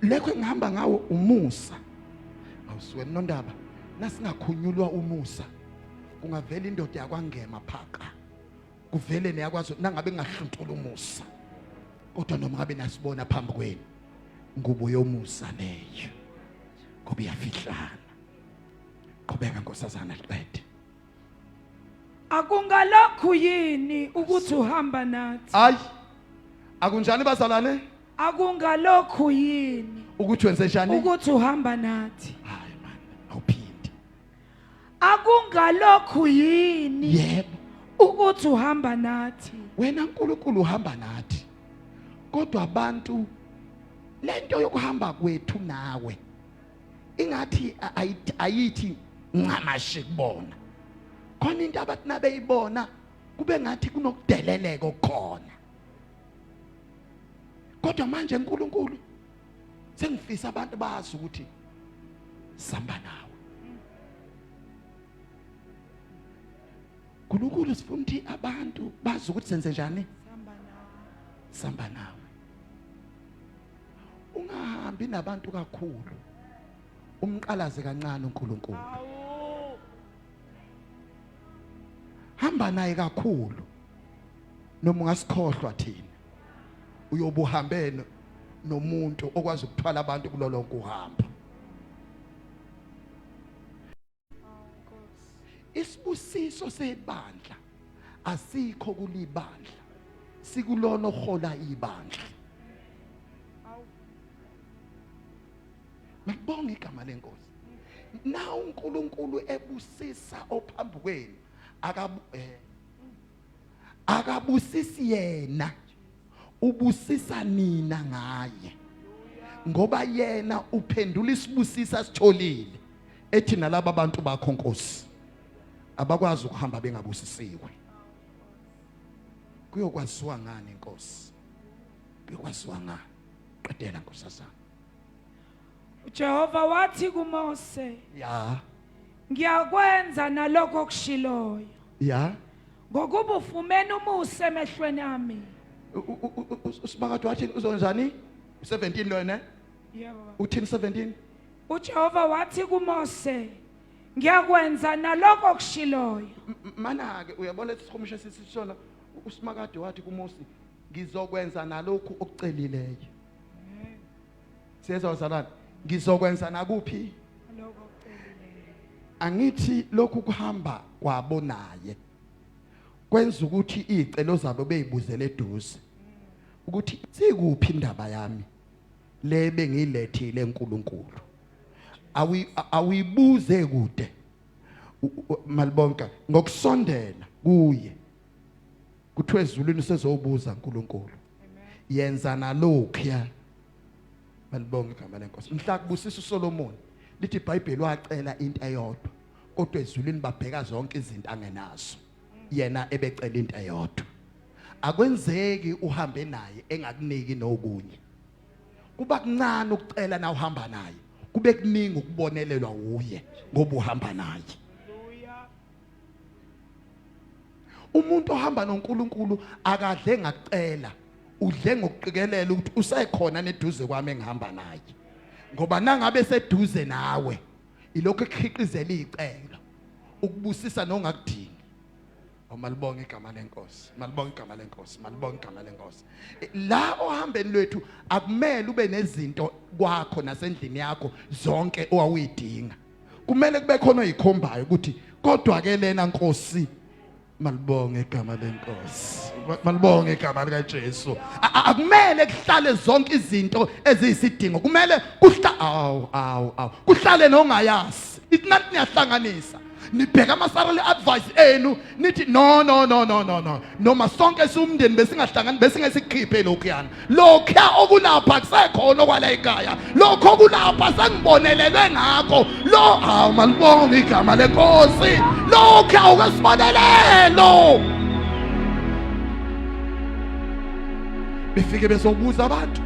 lekho engihamba ngawo umusa awusuke nondaba nasingakhunyulwa umusa kungavela indoda yakwangema phaka kuvele neyakwazi nangabe ngahluntula umusa kodwa noma ngabe nasibona phambi kwenu ngubo yomusa leyo ngoba iyafihlana qhubeka nkosazana liqede akungalokhu yini ukuthi uhamba nathi hayi akunjani bazalwane akungalokhu yini ukuthi wenze njani ukuthi uhamba nathi hayi man awuphindi akungalokhu yini yebo ukuthi uhamba nathi wena uNkulunkulu uhamba nathi kodwa abantu lento yokuhamba kwethu nawe ingathi ayithi ncamashi kubona khona into abathi nabeyibona kube ngathi kunokudeleleka okukhona kodwa manje uNkulunkulu sengifisa abantu bazi ukuthi samba nawe uNkulunkulu sifuna ukuthi abantu bazi ukuthi senze njani samba nawe. Ungahambi nabantu kakhulu, umqalaze kancane uNkulunkulu. Awu. Hamba naye kakhulu, noma ungasikhohlwa thina uyobuhambene nomuntu okwazi ukuthwala abantu kulolonke uhamba. Isibusiso sebandla asikho kulibandla, sikulona ohola ibandla. Ngibonga igama lenkosi. Na uNkulunkulu ebusisa ophambi kwenu akabusisi yena, ubusisa nina ngaye, ngoba yena uphendula isibusisa sitholile ethi nalabo abantu bakho Nkosi abakwazi ukuhamba bengabusisiwe. Kuyokwaziwa ngani Nkosi? Kuyokwaziwa ngani? Qedela Nkosi sasa. uJehova wathi kuMose, Ya, ngiyakwenza nalokho okushiloyo, ya. ngokuba ufumene umusa emehlweni ami. Usibakade wathi uzonjani? 17 lo ne? Yebo baba. Uthini 17? uJehova wathi kuMose, ngiyakwenza nalokho okushiloyo. Mana ke uyabona isihumisho sisishona uSimakade wathi kuMose ngizokwenza nalokhu okucelileyo. Siyezwa uzalwane, ngizokwenza nakuphi? Lokho okucelileyo. Angithi lokhu kuhamba kwabo naye kwenza ukuthi izicelo zabo beyibuzele eduze ukuthi sikuphi indaba yami le bengilethile eNkulunkulu. Awibuze kude malibonke ngokusondela kuye. Kuthiwe ezulwini sezobuza uNkulunkulu. Yenza nalokhu ya malibonke igama lenkosi. Mhla kubusisa uSolomon lithi iBhayibheli wacela into eyodwa, kodwa ezulwini babheka zonke izinto angenazo, yena ebecela into eyodwa. Akwenzeki uhambe naye engakuniki nokunye. Kuba kuncane ukucela na uhamba naye, kube kuningi ukubonelelwa uye ngoba uhamba naye. Umuntu ohamba noNkulunkulu akadle ngakucela, udle ngokuqikelela ukuthi usekhona neduze kwami engihamba naye. Ngoba nangabe seduze nawe ilokho ekhiqizela izicelo ukubusisa nongakudingi. Malibonke igama lenkosi, malibonke igama lenkosi, malibonke igama lenkosi. La ohambeni lwethu akumele ube nezinto kwakho nasendlini yakho zonke owawuyidinga. Kumele kube khona oyikhombayo ukuthi kodwa ke lena Nkosi, malibonke igama lenkosi, malibonke igama lika Jesu. Akumele kuhlale zonke izinto eziyisidingo, kumele kuhlale nongayazi. Ithi niyahlanganisa nibheka amasarele advice enu nithi no noma sonke sumndeni besingahlangani besingesikhiphe lokhuyana lokho okulapha kusekhona okwala ekhaya, lokho okulapha sengibonelelwe ngakho lo malibonke igama lenkosi, lokho awukasibonelelo. Befike bezobuza abantu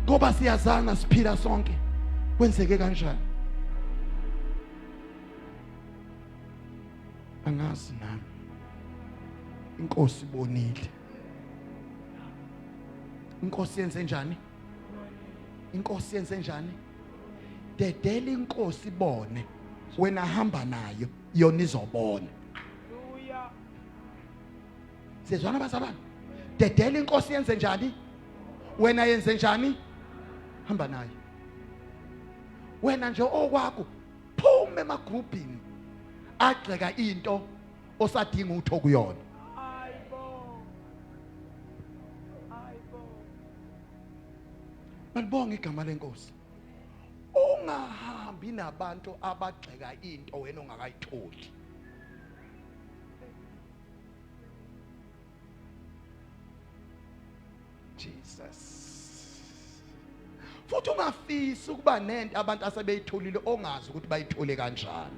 ngoba siyazana siphila sonke, kwenzeke kanjani? Angazi nami inkosi ibonile. Inkosi yenze njani? Inkosi yenze njani? Dedela inkosi ibone, wena hamba nayo yona izobona. Haleluya. Sizwana bazalwane? Dedela inkosi yenze njani? Wena yenze njani? Hamba nayo. Wena nje okwakho phuma emagroupini agxeka into osadinga utho kuyona. Ayibo. Malibonge igama lenkosi. Ungahambi nabantu abagxeka into wena ongakayitholi. Jesus. Futhi ungafisi ukuba nento abantu asebeyitholile ongazi ukuthi bayithole kanjani.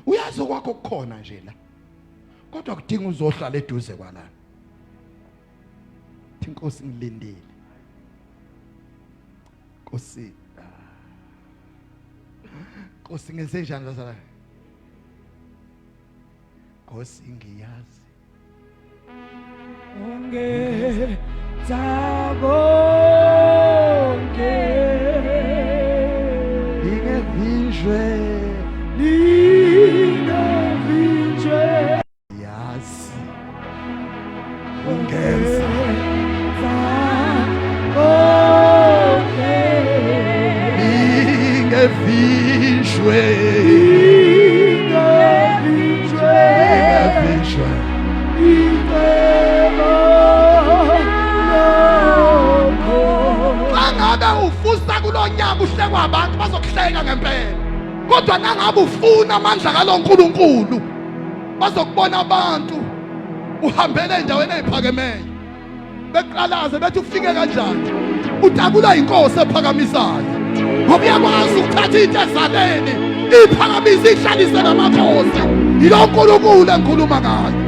Uyazi kwakho kukhona nje la, kodwa kudinga uzohlala eduze kwalana. Inkosi ngilindile. Nkosi. Nkosi ngenze njani bazalwane? Ngosingiyazi Ungenzakonke ingevinjwe lingavinjwe yazi ungenza konke ingevinjwe lingavinjwe ingevinjwe Nangabe ufusa kulonyaka uhlekwa abantu bazokuhleka ngempela kodwa nangabe ufuna amandla kaNkulunkulu bazokubona abantu uhambele endaweni eziphakemeyo beqalaze bethi ufike kanjani utakula inkosi ephakamisayo ngoba uyakwazi ukuthatha into ezaleni iphakamisa ihlalise namakhosi yilo uNkulunkulu engikhuluma ngayo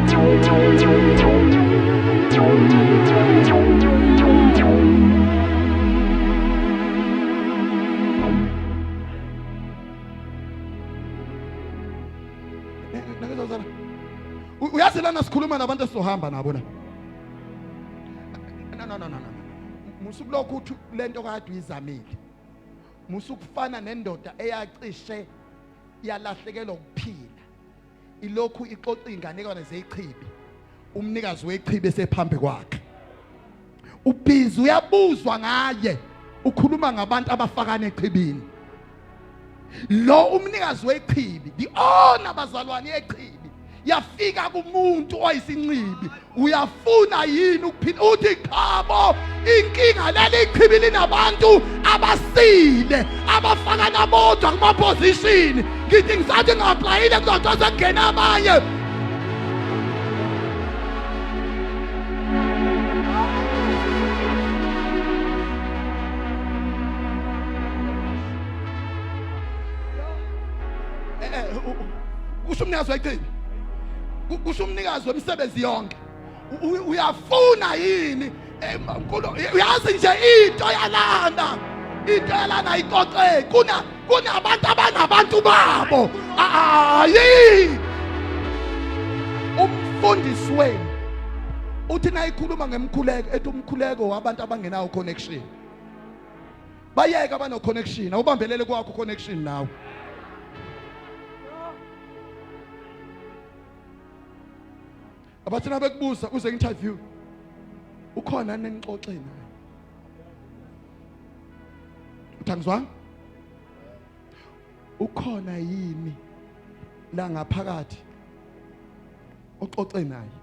uyazi lana sikhuluma nabantu esizohamba nabo la no musukulokhu uthi lento kade uyizamile musukufana nendoda eyacishe yalahlekelwa ukuphila ilokhu ixoxa inganekwane zeyichibi umnikazi wechibi esephambi kwakhe ubhizi uyabuzwa ngaye ukhuluma ngabantu abafakana echibini lo umnikazi wechibi the owner bazalwane yechibi yafika kumuntu oyisincibi uyafuna yini ukuphila uthi khabo inkinga leli chibi linabantu abasile abafakana bodwa kuma position ngithi ngisathi ngapplyile kuzodosa kungena abanye usumnikazi wechibi kusumnikazi wemsebenzi yonke uyafuna yini uyazi nje into yalana ixoxe kunabantu abanabantu babo hayi umfundisi wenu uthi nayikhuluma ngemkhuleko ethi umkhuleko wabantu abangenawo connection bayeke abano connection awubambelele kwakho connection nawe abathina bekubuza uze interview ukhona nenixoxe naye uthangizwa ukhona yini la ngaphakathi uxoxe naye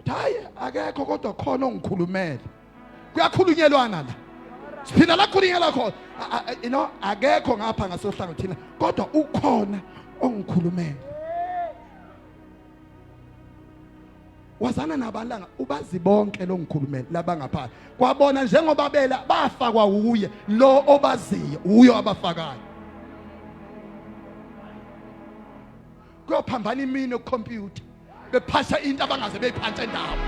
hayi akekho kodwa khona ongikhulumela kuyakhulunyelwana la siphila la khulunyelwa khona akekho ngapha ngasohlanga thina kodwa ukhona ongikhulumela wazana nabalanga ubazi bonke lo ngikhulumela labangapha kwabona njengoba bela bafakwa uye lo obaziyo uyo abafakayo kuyophambana imini ekhompyutha bephasha into abangaze beyiphantse ndawo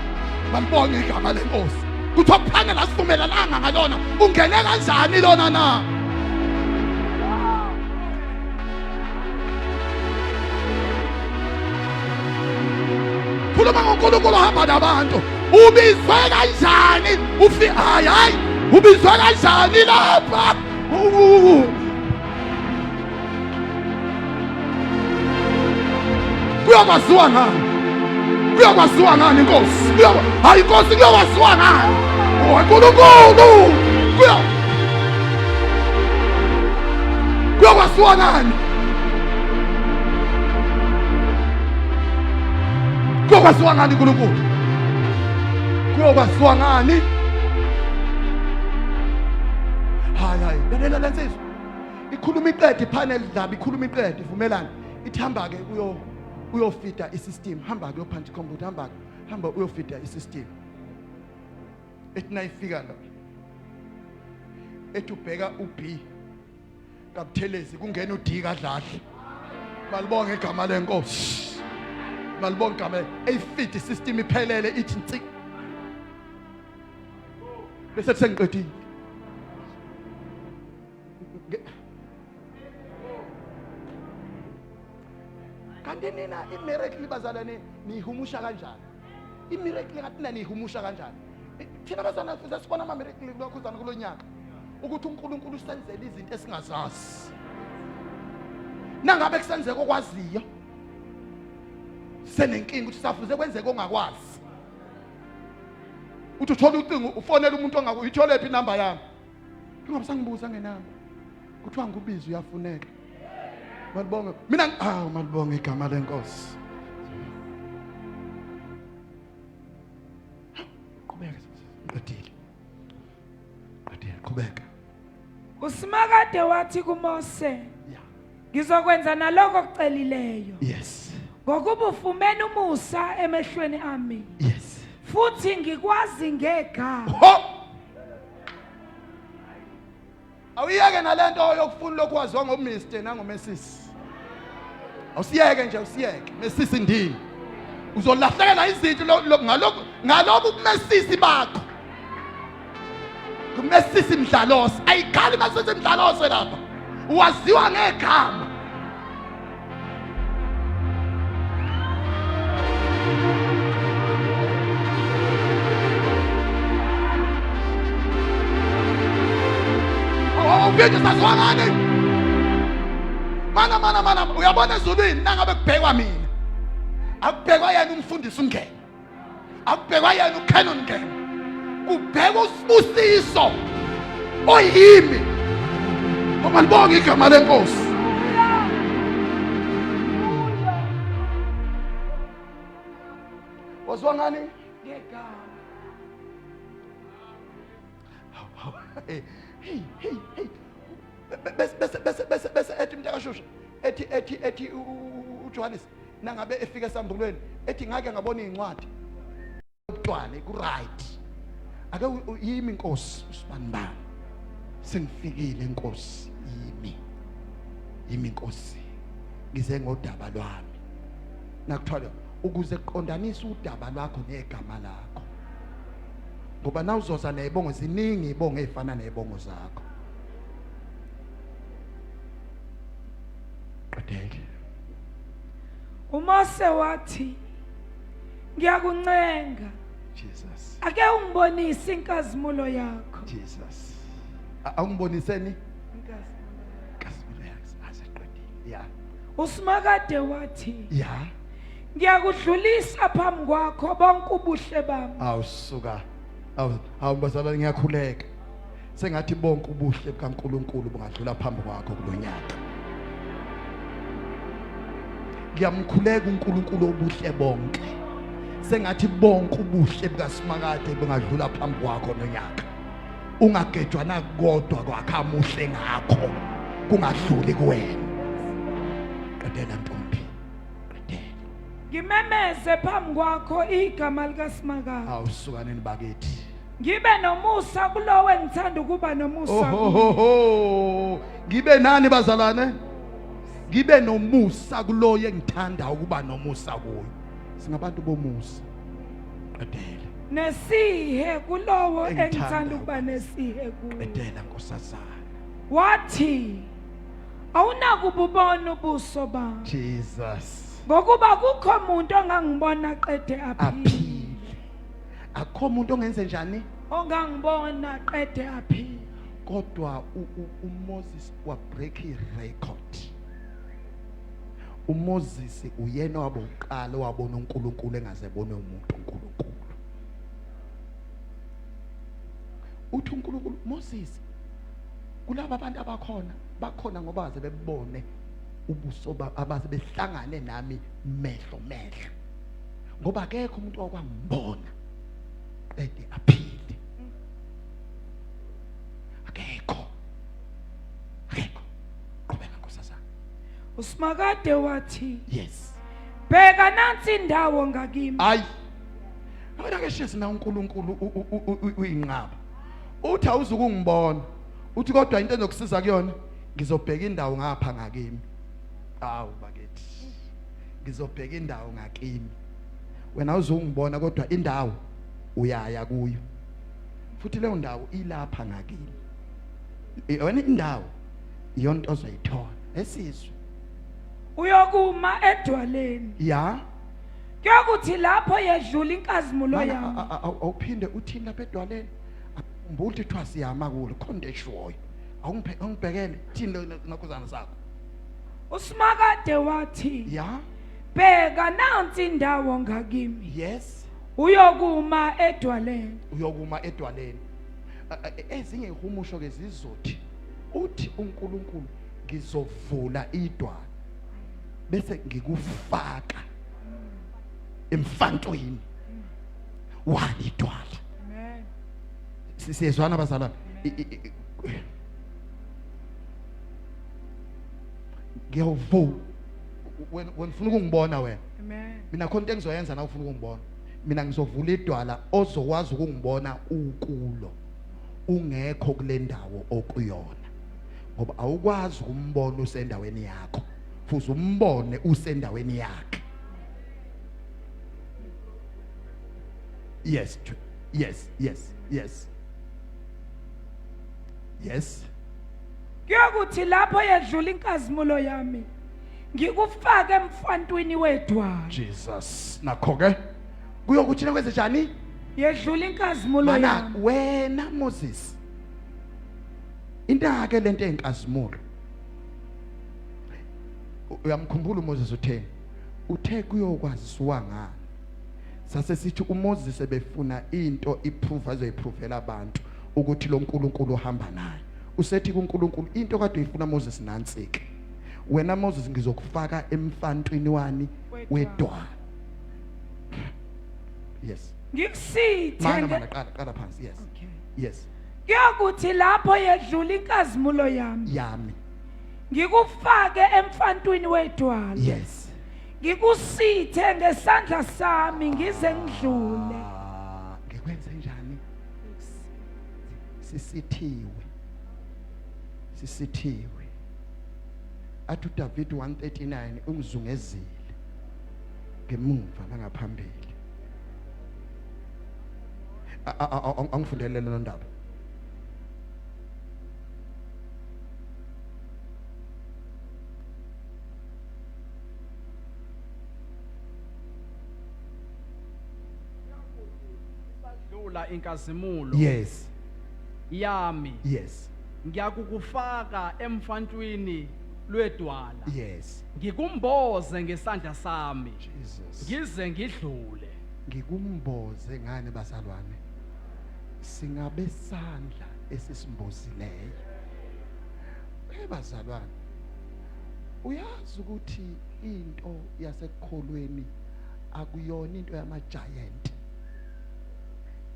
bambonga igama lenkosi kuthiwa kuphane la sivumelelanga ngalona ungene kanjani lona na khuluma ngoNkulunkulu hamba nabantu ubizwe kanjani hayi ubizwe kanjani lapha kuyakwaziwa ngani inkosi hayi inkosi kuyakwaziwa ngani uNkulunkulu kuyakwaziwa ngani kuyokwaziwa ngani uNkulunkulu kuyokwaziwa ngani hayi lalela lensizwa ikhuluma iqede ipanel dlaba ikhuluma iqede ivumelana ithamba ke uyofida isystem hamba ke uyophansi computer hamba uyofida isystem ethi nayifika la ethi ubheka uB kabuthelezi kungena uD kadladla malibonga igama lenkosi malibonga igama eyifit system iphelele ithi nci bese sengiqedile kanti nina imiracle bazalwane niyihumusha kanjani? Imiracle ngathi nina niyihumusha kanjani? Thina bazalwane sasibona ama miracle kulokhuzana kulonyaka ukuthi uNkulunkulu usenzele izinto esingazazi. Nangabe kusenzeka okwaziyo senenkinga ukuthi safuze kwenzeke ongakwazi. Uthi uthola ucingo ufonela umuntu ongakuyithola ephi inamba yami. Ungabisangibuza ngenamba. Kuthiwa ngubizi uyafuneka. Malibonge. Mina malibonge igama lenkosi. Qhubeka. Qedile. Qhubeka. uSimakade wathi kuMose, ngizokwenza naloko okucelileyo. Yes. Ngokuba ufumene umusa emehlweni ami. Yes. Futhi ngikwazi ngegama. Ho! Awuyeke nalento yokufuna lokwaziwa ngoMr nangoMrs. Awusiyeke nje usiyeke. Mrs ndini. Uzolahlekela izinto ngalokho kuMrs bakho. kuMrs Mdlalosi ayikhali masethi Mdlalosi lapha waziwa ngegama. Uvike sazwangane mana uyabona ezulwini nangabe kubhekwa mina akubhekwa yena umfundisi ungene akubhekwa yena uCanon ngene kubhekwa usibusiso oyimi ngoba libonga igama lenkosi. Wazwangani Ngegama. hey bese ethi mntakashusha ethi uJohannes nangabe efika esambulweni ethi ngake ngabona incwadi ubutwane ku right ake yimi inkosi usibanibani sengifikile inkosi yimi inkosi ngize ngodaba lwami nakuthola ukuze kuqondanise udaba lwakho negama lakho ngoba na uzoza nezibongo ziningi izibongo ezifana nezibongo zakho. Qedeke. uMose wathi, ngiyakuncenga Jesus. ake ungibonise inkazimulo yakho. Jesus. Awungiboniseni? Inkazimulo. Kasibile aseqedile. Yeah. uSimakade wathi, Yeah. ngiyakudlulisa phambi kwakho bonke ubuhle bami. Awusuka. Awubazalwane ngiyakhuleka. Sengathi bonke ubuhle bukaNkulunkulu bungadlula phambi kwakho kulonyaka. Ngiyamkhuleka uNkulunkulu obuhle bonke. Sengathi bonke ubuhle bukaSimakade bungadlula phambi kwakho nonyaka. Ungagejwa nakodwa kwakhe amuhle ngakho kungadluli kuwena. Qedela ntombi. Qedela. Ngimemeze phambi kwakho igama likaSimakade. Awusukaneni bakithi. Ngibe nomusa kulowo engithanda ukuba nomusa kuye. Ohohoho. Ngibe nani bazalwane? Ngibe nomusa kuloyo engithanda ukuba nomusa kuyo. Singabantu bomusa. Qedela. Nesihe kulowo Engithanda engithanda ukuba nesihe kuye. Qedela nkosazana. Wathi, awunakububona ubuso bami. Jesus. Ngokuba kukho umuntu ongangibona qede aphile. Aphile. Akho umuntu ongenze njani? Ongangibona qede aphile. Kodwa uMoses wa break record. uMoses uyena waboqala wabona uNkulunkulu engazebona umuntu uNkulunkulu. Uthi uNkulunkulu Moses kulabo abantu bakhona ngoba baze bebone ubuso abaze behlangane nami mehlo ngoba akekho umuntu okwangibona ede aphile akekho qhubeka nkosazana. uSimakade wathi, Yes. bheka nansi indawo ngakimi. Hayi abona ke shesi na uNkulunkulu uyinqaba uthi awuzukungibona uthi kodwa into enokusiza kuyona ngizobheka indawo ngapha ngakimi. Awu bakithi ngizobheka indawo ngakimi wena uzungibona kodwa indawo uyaya kuyo futhi leyo ndawo ilapha ngakimi. Wena indawo iyona into ozoyithola esizwe uyokuma edwaleni ya kuyokuthi lapho yedlula inkazimulo yami awuphinde uthini lapha edwaleni mbulti thwa siyama kulo khonde eshoyo awungibhekele thini nakuzana sakho uSimakade wathi ya bheka nansi indawo ngakimi yes uyokuma edwaleni uyokuma edwaleni ezinye ihumusho ke zizothi uthi uNkulunkulu ngizovula idwala bese ngikufaka emfantweni wani idwala amen siyezwana bazalwane ngiyavu wena ufuna ukungibona wena amen mina khona into engizoyenza na ufuna ukungibona mina ngizovula idwala ozokwazi ukungibona ukulo ungekho kule ndawo okuyona ngoba awukwazi ukumbona usendaweni yakho futhi umbone usendaweni yakhe yes yes yes yes yes kuyokuthi lapho yedlula inkazimulo yami ngikufake emfantwini wedwala Jesus nakho ke kuyokuthi na kwenze njani yedlula inkazimulo mana yami wena Moses intake lento enkazimulo uyamkhumbula uMoses uthe kuyokwaziswa ngani sase sithi uMoses ebefuna into iprove azoyipruvela abantu ukuthi lo nkulunkulu uhamba naye usethi kuNkulunkulu into kade uyifuna Moses nansike wena Moses ngizokufaka emfantwini wani wedwala yes ngikusithe mana qala phansi yes okay yes kuyokuthi lapho yedlula inkazimulo yami ngikufake emfantwini wedwala yes ngikusithe ngesandla sami ngize ngidlule ngikwenze njani sisithiwe athi uDavid 139 ungizungezile ngemuva nangaphambili angifundele lo ndaba dlula inkazimulo yes yami yes ngiyakukufaka emfantwini lwedwala yes ngikumboze ngesandla sami Jesus ngize ngidlule ngikumboze ngane bazalwane singabe sandla esisimbozileyo bazalwane uyazi ukuthi into yasekholweni akuyona into yama-giant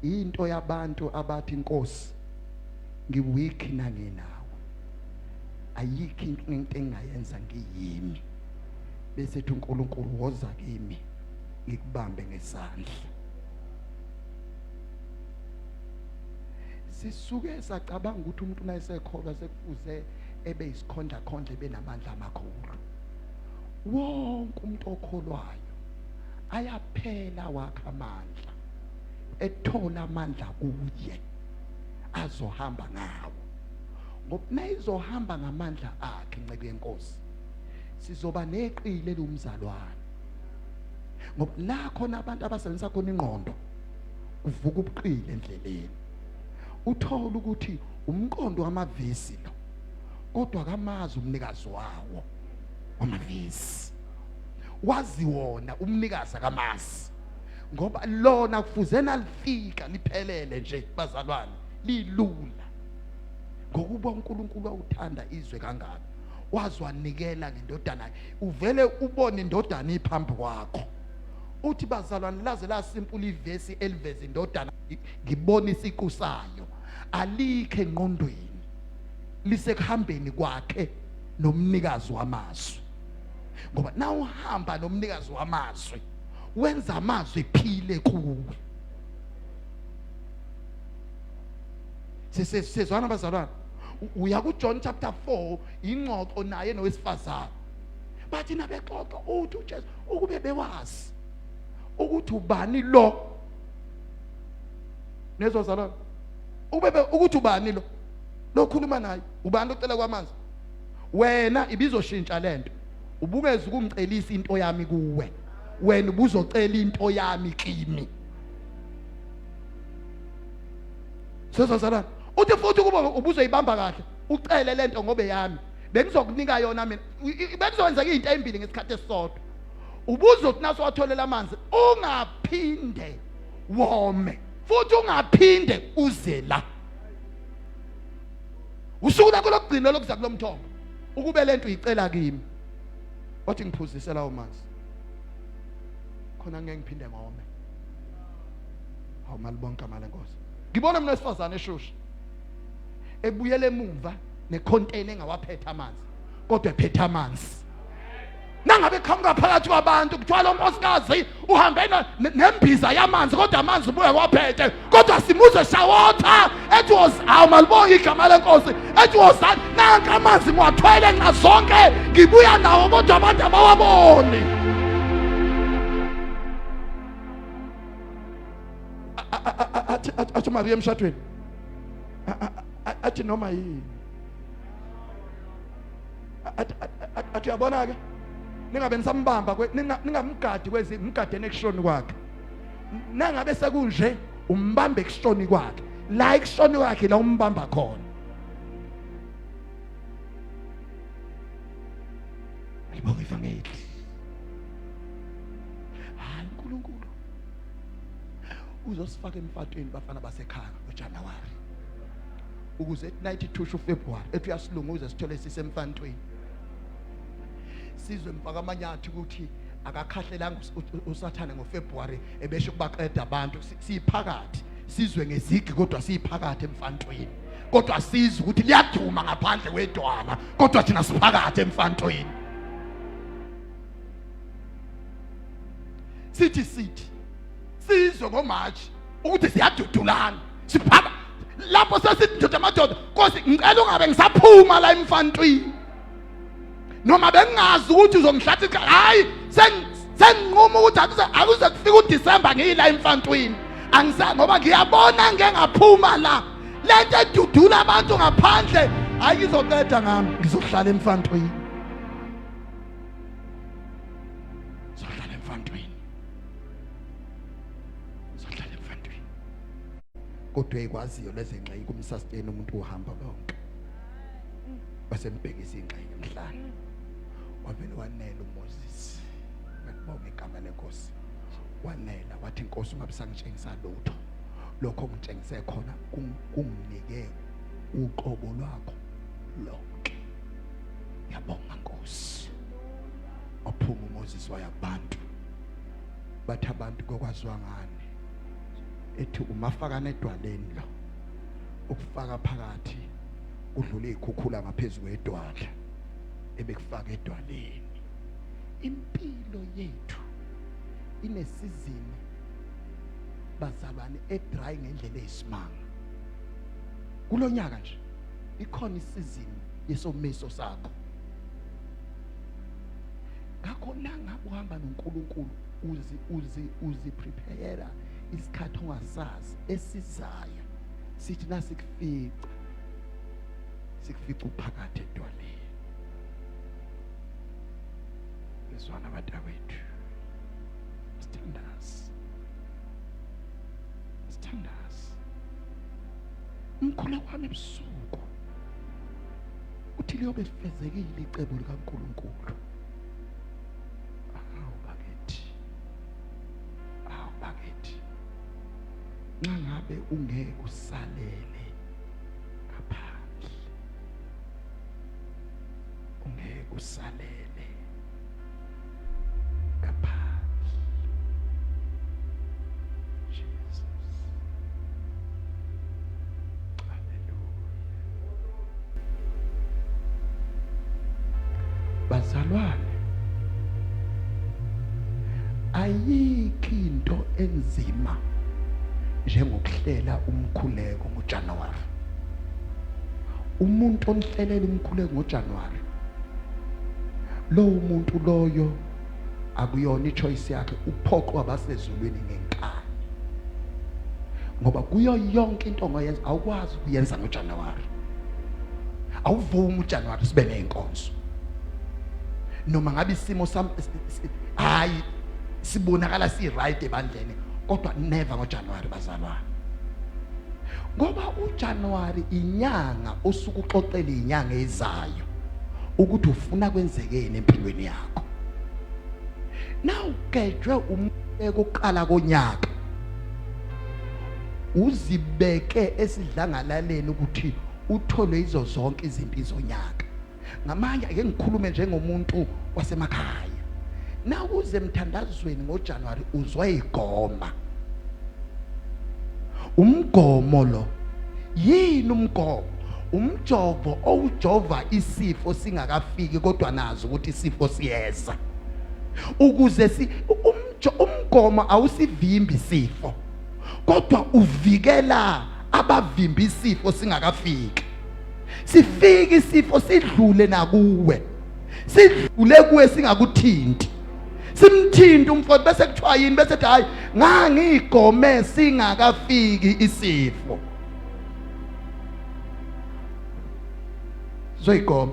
into yabantu abathi inkosi ngiweak nanginawe ayikho into engayenza ngiyimi bese ethi uNkulunkulu woza kimi ngikubambe ngesandla sisuke sacabanga ukuthi umuntu nayisekholwa sekufuze ebe isikhondla khondla benamandla amakhulu wonke umuntu okholwayo ayaphela wakhe amandla ethola amandla kuye azohamba ngawo ngoba nayizohamba ngamandla akhe inceke yenkosi sizoba neqile lomzalwane ngoba la khona abantu abasebenzisa khona ingqondo uvuka ubuqile endleleni uthola ukuthi umqondo wamavesi lo kodwa kamazi umnikazi wawo wamavesi wazi wona umnikazi akamazi ngoba lona kufuze nalifika liphelele nje bazalwane lilula ngokuba uNkulunkulu awuthanda izwe kangaka wazwanikela ngendodana uvele ubone indodana iphambi kwakho uthi bazalwane laze la simple ivesi eliveza indodana ngibona isiqu sayo alikhe engqondweni lisekuhambeni kwakhe nomnikazi wamazwi ngoba na uhamba nomnikazi wamazwi wenza amazwi ephile kuwe sesizwana bazalwane uya ku John chapter 4 ingxoxo naye nowesifazana bathi nabexoxa uthi uJesu ukube bewazi ukuthi ubani lo nezozalwane ukube ukuthi ubani lo lokhuluma naye ubani ocela kwamanzi wena ibizoshintsha lento ubungeza ukumcelisa into yami kuwe, wena ubuzocela into yami kimi. Sezazalana uthi futhi kuba ubuzoyibamba kahle ucele lento ngobe yami bengizokunika yona mina, bekuzokwenzeka izinto ezimbili ngesikhathi esisodwa. Ubuzothi naso watholela amanzi ungaphinde wome futhi ungaphinde uze la. Usuku lakho lokugcina lokuza kulomthombo ukube lento uyicela kimi, wathi ngiphuzise lawo manzi khona ngeke ngiphinde ngome. Hawu malibonke amalenkosi. Ngibona mina wesifazane eshusha ebuyele emuva necontainer engawaphethe amanzi, kodwa ephethe amanzi. Nangabe qhamuka phakathi kwabantu kuthiwa lo nkosikazi uhambe nembiza yamanzi kodwa amanzi ubuye kwaphethe, kodwa simuze shawota ethi was awu malibonke igama lenkosi ethi was nanka amanzi ngiwathwele ngazonke ngibuya nawo kodwa abantu abawaboni. Athi Maria emshadweni athi noma yini athi uyabona ke ningabe nisambamba ningamgadi mgadene ekushoni kwakhe, nangabe sekunje umbambe ekushoni kwakhe, la ekushoni kwakhe la umbamba khona. Libonga ivangeli. Hayi uNkulunkulu uzosifaka emfatweni bafana basekhaya ngoJanuwari, ukuze 92 February ethi uyasilunguza sithole sisemfantweni. Sizwe mfaka amanyathi ukuthi akakhahlelang usathane ngoFebruary ebeshe kubaqeda abantu. Siphakathi sizwe ngezigi kodwa siphakathi emfantweni, kodwa sizwe ukuthi liyaduma ngaphandle kwedwala kodwa thina siphakathi emfantweni. Sithi sizwe ngoMarch ukuthi siyadudulana siphaka lapho sesithi ndoda amadoda Nkosi ngicela ungabe ngisaphuma la emfantweni, noma bengazi ukuthi uzongihlathisa. Hayi senginquma ukuthi akuze kufika uDisemba ngiyila emfantweni, angisa ngoba ngiyabona ngeke ngaphuma la lento edudula abantu ngaphandle. Hayi ngizoqeda ngami, ngizohlala emfantweni, ngizohlala emfantweni, ngizohlala emfantweni. Kodwa ekwaziyo lezi ngxenye kumsustain umuntu uhamba konke base mbhekisa ingxenye emhlanje. Wavele wanela uMoses, ngibonga igama lenkosi, wanela wathi Nkosi ungabe sangitshengisa lutho, lokho ngitshengise khona kunginike uqobo lwakho lonke. Ngiyabonga Nkosi. Waphuma uMoses waya kubantu, bathi abantu kokwaziwa ngani ethi umafaka nedwaleni lo ukufaka phakathi udlule ikhukhula ngaphezulu kwedwala ebekufaka edwaleni. Impilo yethu inesizini bazalwane edry ngendlela eyisimanga. Kulonyaka nje ikhona isizini yesomiso sakho. Ngakho nangabe uhamba noNkulunkulu uzi prepare isikhathi ongasazi esizayo, sithi nasikufika uphakathi edwaleni. Ngizwana abadawethu, sithandazi umkhuleko wami ebusuku uthi liyobe lifezekile icebo likaNkulunkulu. Bakithi ngangabe ungeke usalele ngaphandle, ungeke usalele ngaphandle. Jesus, haleluya. Bazalwane, ayikho into enzima njengokuhlela umkhuleko ngoJanuwari. Umuntu onhlelela umkhuleko ngoJanuwari, lo umuntu loyo akuyona ichoice yakhe, uphoqwa abasezulwini ngenkani, ngoba kuyo yonke into ongayenza awukwazi ukuyenza ngoJanuwari. Awuvumi uJanuwari sibe nenkonzo. noma ngabe isimo sami hayi sibonakala si right ebandleni kodwa never ngoJanuary bazalwane. Ngoba uJanuary inyanga osuku uxoxela inyanga ezayo ukuthi ufuna kwenzekeni empilweni yakho. Now ugejwe umbeko oqala konyaka uzibeke esidlangalaleni ukuthi uthole izo zonke izinto izonyaka. Ngamanye ake ngikhulume njengomuntu wasemakhaya. Na uze emthandazweni ngoJanuary uzwa igoma. Umgomo lo yini umgomo? Umjovo owujova isifo singakafiki kodwa nazo ukuthi isifo siyeza. Ukuze umgomo awusivimbi isifo kodwa uvikela abavimbi isifo singakafiki. Sifike isifo sidlule nakuwe. Sidlule kuwe singakuthinti. Simthinta umfowethu bese kuthiwa yini bese ethi hayi ngangigome singakafiki isifo. Zoyigoma.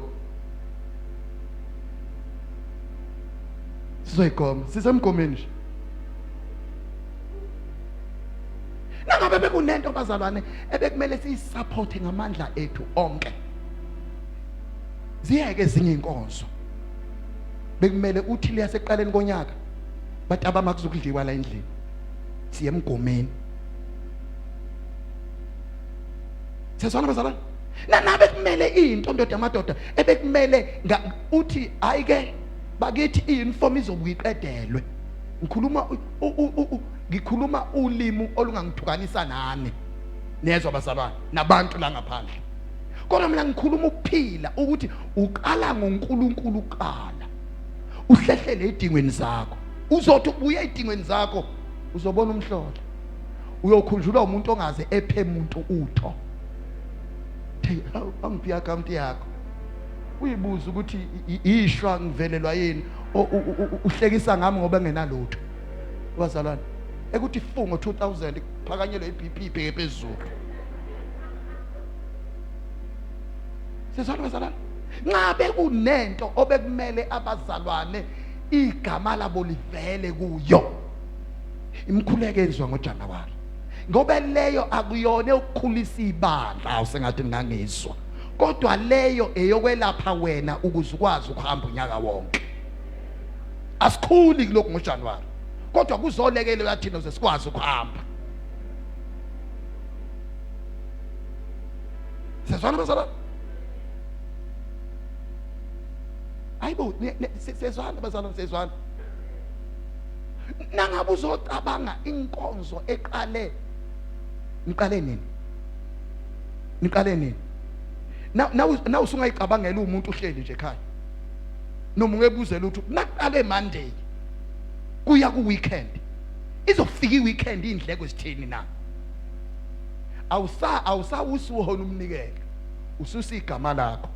Sizoyigoma. Sisemgomeni nje. Nangabe bekunento bazalwane ebekumele siyisupport ngamandla ethu onke. Ziyeke ezinye inkonzo. Bekumele uthi liyaseqaleni konyaka bathi abamakuzokudliwa la endlini. Siye emgomeni. Sesona bazalwane. Nabe kumele into ndoda amadoda ebekumele uthi ayike bakithi iuniform izobuyiqedelwe. Ngikhuluma ulimi olungangithukanisa nani. Nezwa bazalwane nabantu la ngaphandle. Kodwa mina ngikhuluma ukuphila ukuthi uqala ngoNkulunkulu uqala. Uhlehlele edingweni zakho. Uzothi ubuye edingweni zakho uzobona umhlolo. Uyokhunjulwa umuntu ongaze ephe umuntu utho. Angiphi account yakho? Uyibuza ukuthi ishwa ngivelelwa yini? Uhlekisa ngami ngoba ngenalutho. Bazalwane ekuthi ifungo 2000 phakanyelwe iBP ibheke phezulu. Sesona bazalwane ngabe kunento obekumele abazalwane igama labo livele kuyo. Imkhuleko ezwa ngoJanuary. Ngoba leyo akuyona ukukhulisa ibandla awusengathi ngangizwa. Kodwa leyo eyokwelapha wena ukuze ukwazi ukuhamba unyaka wonke. Asikhuli kuloko ngoJanuary. Kodwa kuzolekela yathina uze sikwazi ukuhamba. Sesona bazalwane. Hayibo sezwana bazalwane sezwana. Nangabe uzocabanga inkonzo eqale niqale nini? Niqale nini? Na usungayicabangela umuntu uhleli nje ekhaya. Noma ungebuzela ukuthi naqale Monday kuya ku weekend. Izofika iweekend indleko sithini na? Awusa usuhona umnikelo. Ususa igama lakho.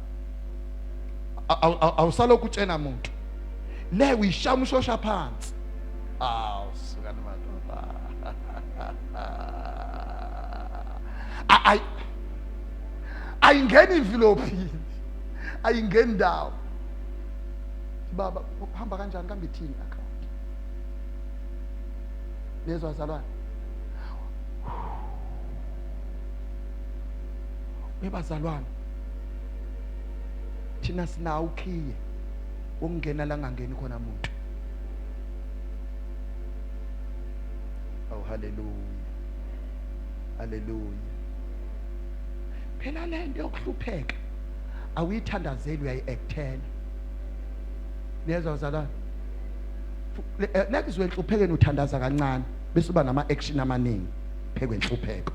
Awusalokhu utshena umuntu. Le uyishama ushosha phansi. Sukana madoda. Ayingeni envelope. Ayingeni ndawo. Baba uhamba kanjani kambe ithini account? Nezwa zalwane. Webazalwane. Thina sina ukhiye ongena la ngangeni khona umuntu. Oh hallelujah. Hallelujah. Phela lento yokuhlupheka awuyithandazeli uyayiactela. Nezwa bazalwane. Nekuzwe enhluphekeni uthandaza kancane bese uba nama action amaningi phekwe enhlupheko.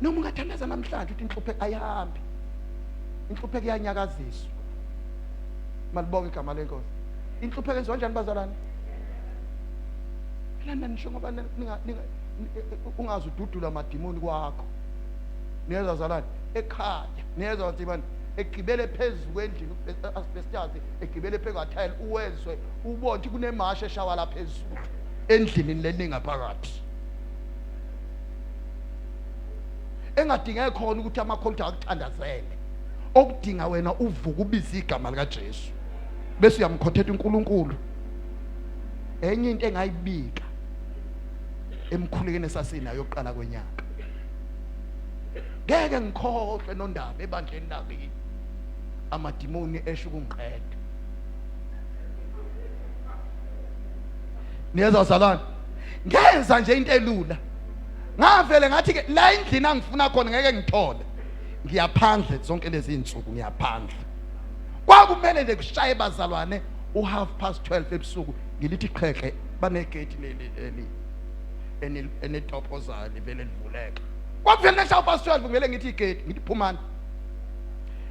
Noma ungathandaza namhlanje uthi inhlupheko ayihambi. Inhlupheko iyanyakaziswa. Malibonke igama lenkosi. Inhlupheko yenziwa kanjani bazalwane? Phela nisho ngoba ungazi ududula amadimoni kwakho. Niyezwa bazalwane ekhaya. Niyezwa ukuthi bani egibele phezulu kwendlu asbestos egibele phezulu kwathayile uwezwe ubone ukuthi kunemasha eshawa la phezulu endlini leningaphakathi. Engadingeke khona ukuthi amakholta akuthandazele. okudinga wena uvuka ubiza igama lika Jesu bese uyamkhothela uNkulunkulu. Enye into engayibika emkhulekweni esasinayo yokuqala kwenyanga, ngeke ngikhohlwe nondaba ebandleni lakini amadimoni esho ukungiqeda. Niyeza uzalwane, ngenza nje into elula, ngavele ngathi ke la endlini angifuna khona ngeke ngithole, ngiyaphandle zonke lezi insuku ngiyaphandle. Kwakumele nje kushaye bazalwane u12:30 ebusuku ngilithi qheqhe banegate leli enetophozayo livele livuleka. Kwakuvele ngeshaye 12:30 ngivele ngithi igate ngithi phumani,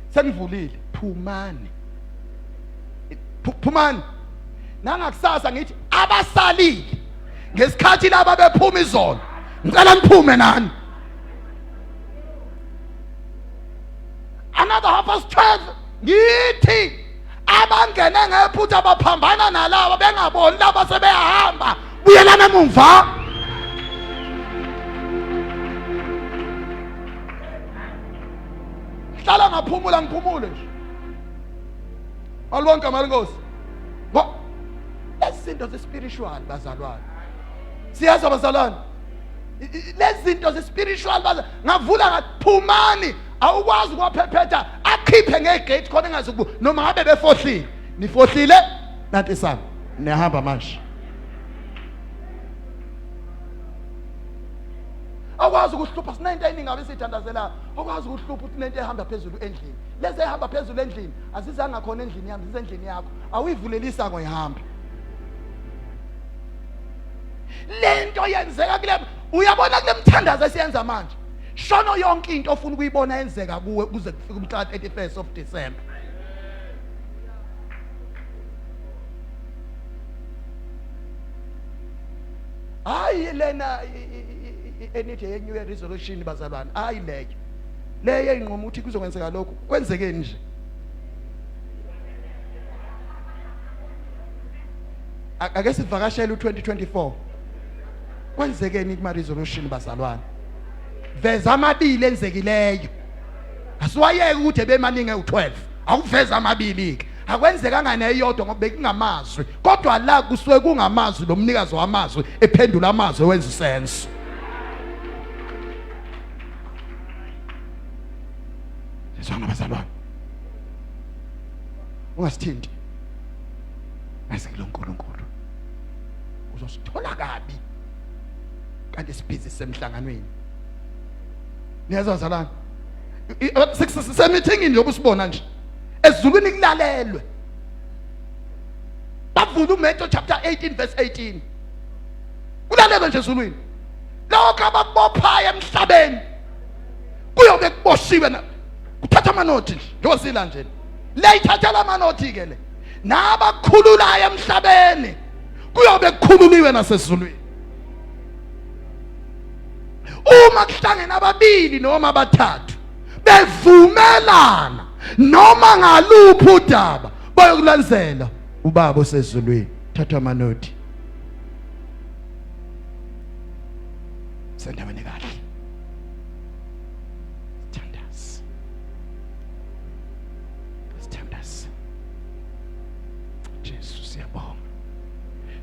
sengivulile phumani, phumani. Nangakusasa ngithi abasalile ngesikhathi laba bephuma izolo ngicela niphume nani. Another 12:30 ngithi abangene ngephutha baphambana nalabo bengaboni laba sebehamba buyelana emumva. Hlala ngaphumula ngiphumule nje. Alibonke malenkosi. Lezi zinto ze-spiritual bazalwane, siyazi bazalwane, lezi zinto ze-spiritual bazalwane, ngavula ngathi phumani, awukwazi ukwaphephetha akhiphe ngegate khona engazi ukuba noma ngabe befohlile, nifohlile nathi sami niyahamba manje. Awukwazi ukuhlupha sinento eningi ngabe sithandazela, awukwazi ukuhlupha uthi nento ehamba phezulu endlini. Lezi ehamba phezulu endlini azizanga khona endlini yami, zisendlini yakho, awuyivulelisa ngoyihambe. Lento yenzeka kule, uyabona kule mthandazo esiyenza manje, shono yonke into ofuna ukuyibona yenzeka kuwe kuze kufike umhla 31st of December. Hayi lena enithi ye-New Year resolution bazalwane, hayi leyo inqoma ukuthi kuzokwenzeka lokhu, kwenzekeni nje. Ake sivakashele u2024, kwenzekeni kuma resolution bazalwane, veza amabili enzekileyo, asiwayeke ukuthi ebemaningi u12, akuveza amabili ke, akwenzeka nganeyodwa ngoba bekungamazwi, kodwa la kusuke kungamazwi lo mnikazi wamazwi ephendula amazwi wenza sense. Sisona bazalwane, ungasithinti mase kulonkulunkulu uzosithola kabi kanti sibhizi semhlanganweni. Niyazwa bazalwane, semeeting nje obusibona nje ezulwini kulalelwe, bavula uMatthew chapter 18 verse 18, kulalelwe nje ezulwini, lokho abakubophayo emhlabeni kuyobe kuboshiwe na kuthatha amanothi nje ngiyosila nje le ithatha amanothi ke le, nabakhululayo emhlabeni kuyobe kukhululiwe nasezulwini. Uma kuhlangene ababili noma abathathu bevumelana noma ngaluphi udaba bayokulandzela ubaba osezulwini. Thatha amanothi, sendaweni kahle, sithandaze. Jesu siyabonga,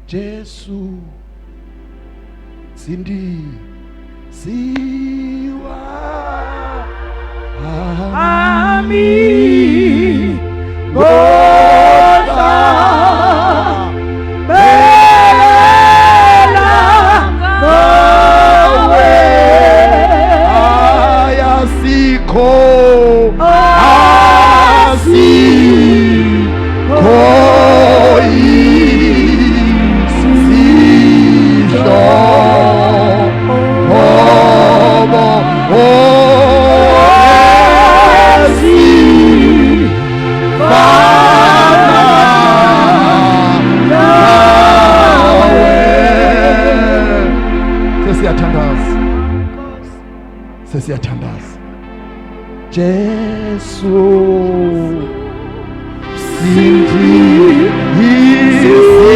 Jesu sindi siwa Ami Bosa Bela Gowe ayasikho asikho isizlo sesiyathandaza. Jesu sindi isiwa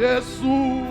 Jesu.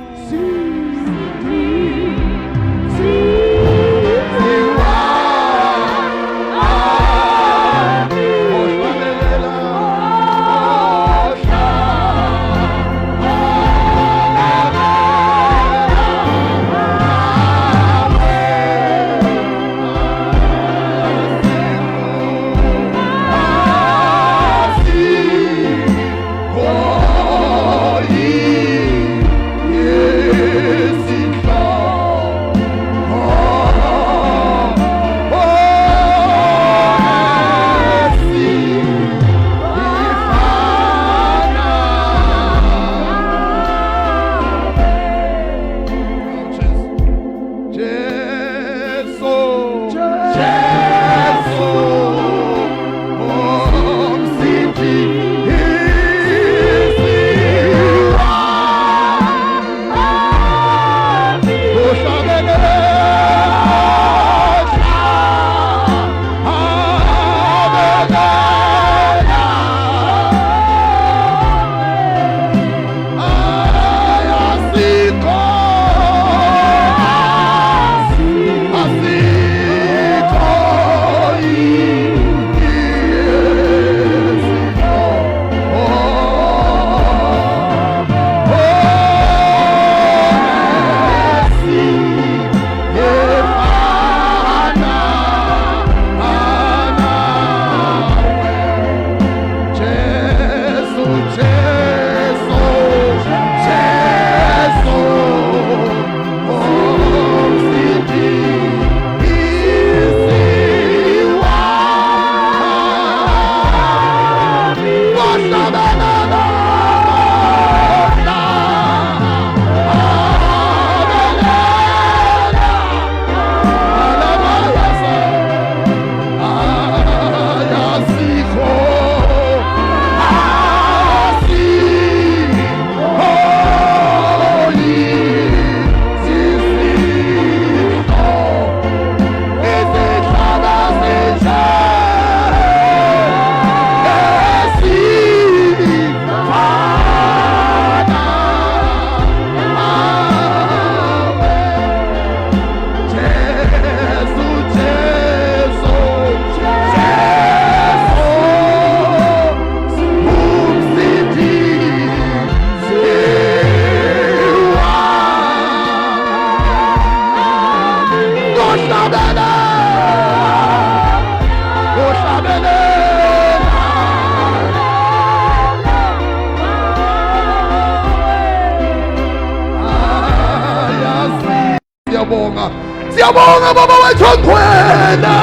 Siyabonga baba wethu ongcwele.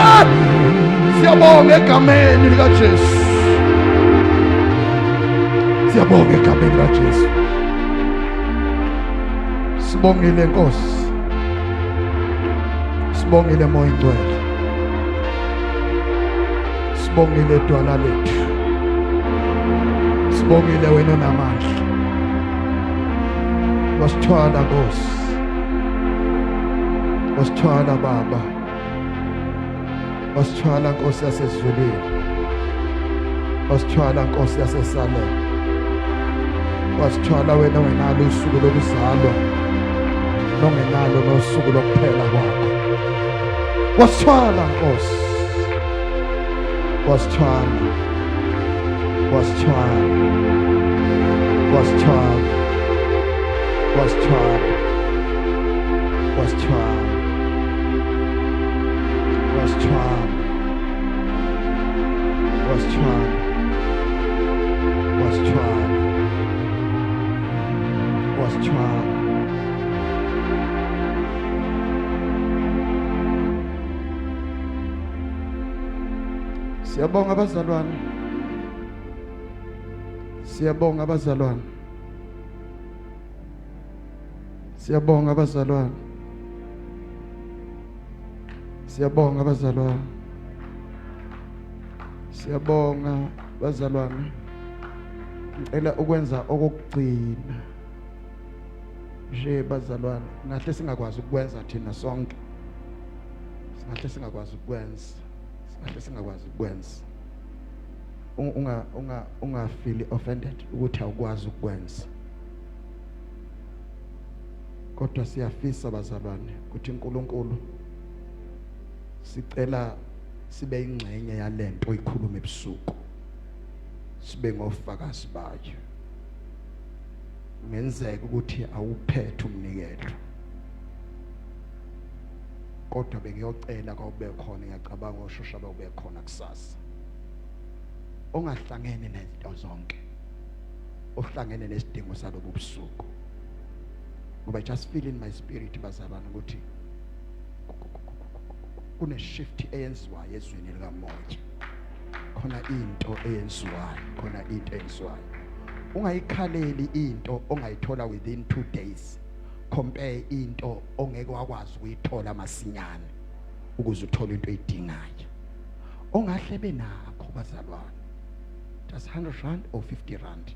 Siyabonga egameni likaJesu. Siyabonga egameni likaJesu. Sibongile Nkosi. Sibongile Moya Ngcwele. Sibongile Dwala lethu. Sibongile wena onamandla. Wasithwala Nkosi. Wasithwala Baba. Wasithwala Nkosi yasezulwini. Wasithwala Nkosi yaseSalem. Wasithwala wena wenalo usuku lokuzalwa. Nongenalo nosuku lokuphela kwakho. Wasithwala Nkosi. Wasithwala. Wasithwala. Wasithwala. Wasithwala. Wasithwala. Wasithwala. Wasithwala. Wasithwala. Wasithwala. Siyabonga abazalwane. Siyabonga abazalwane. Siyabonga abazalwane. Siyabonga abazalwane. Siyabonga bazalwane. Ngicela ukwenza okugcina. Nje bazalwane, ngahle singakwazi ukwenza thina sonke. Singahle singakwazi ukwenza. Singahle singakwazi ukwenza. Unga feel offended ukuthi awukwazi ukwenza. Kodwa siyafisa bazalwane ukuthi uNkulunkulu sicela sibe ingcenye yalento oyikhuluma ebusuku. Sibe ngofakazi bayo. Ngenzeka ukuthi awuphethe umnikelo. Kodwa bengiyocela kawube khona ngiyacabanga oshosha bawube khona kusasa. Ongahlangene nezinto zonke. Ohlangene nesidingo salobu busuku. Ngoba I just feel in my spirit bazalwane ukuthi kune shift eyenziwayo ezweni likamoya. Khona into eyenziwayo, khona into eyenziwayo. Ungayikhaleli into ongayithola within 2 days. Compare into ongeke wakwazi ukuyithola masinyane ukuze uthole into oyidingayo. Ongahle benakho bazalwane. Just 100 rand or 50 rand.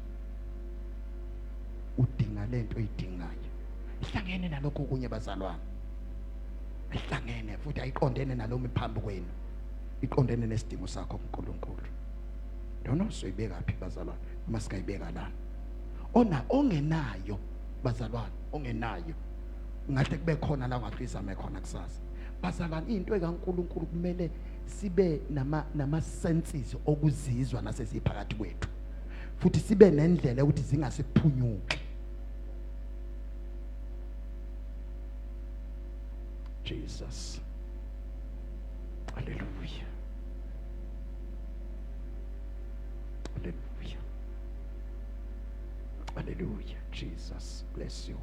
Udinga lento oyidingayo. Ihlangene nalokho kunye bazalwane. Ihlangene futhi ayiqondene naloma phambi kwenu. Iqondene nesidingo sakho kuNkulunkulu. Don't soyibeka phi bazalwane? Masikayibeka lana. Ongenayo bazalwane, ongenayo. Ngathi kube khona la ngaqizame khona kusasa. Bazalwane into ekaNkulunkulu kumele sibe nama senses okuzizwa nasesiphakathi kwethu. Futhi sibe nendlela ukuthi zingasiphunyuki. Jesus. Hallelujah. Hallelujah. Hallelujah. Jesus. Bless you.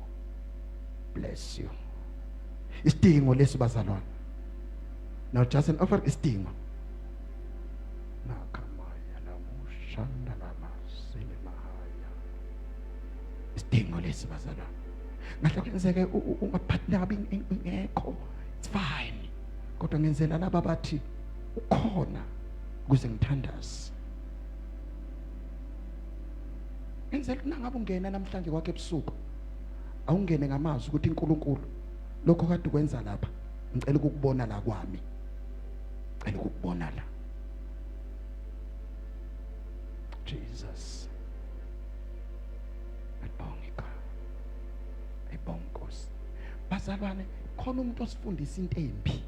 Bless you. Istingo lesi bazalwane. Now just an offer istingo. Nakamaya la mushanda la masile mahaya. Istingo lesi bazalwane. Ngahle kwenzeke ungaphathina kabi ngekho. It's fine. Kodwa ngenzela laba bathi ukhona ukuze ngithandaze. Ngenzela nangabe ungena namhlanje kwakhe ebusuku. Awungene ngamazwi ukuthi uNkulunkulu lokho kade ukwenza lapha. Ngicela ukukubona la kwami. Ngicela ukukubona la. Jesus. Ayibonga. Ayibonkosi. Bazalwane khona umuntu osifundisa into embi.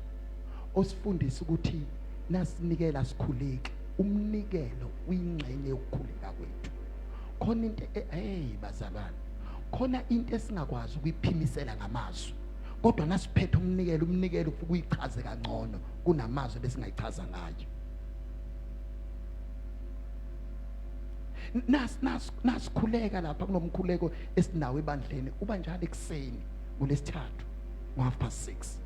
Osifundisa ukuthi nasinikela sikhuleke. Umnikelo uyingcenye yokukhuleka kwethu. Khona into bazalwane. Khona into esingakwazi ukuyiphimisela ngamazwi. Kodwa nasiphethe umnikelo ufike uyichaze kangcono kunamazwi besingayichaza ngayo. Nasikhuleka lapha kunomkhuleko esinawo ebandleni uba njalo ekseni ngolesithathu ngo6:30.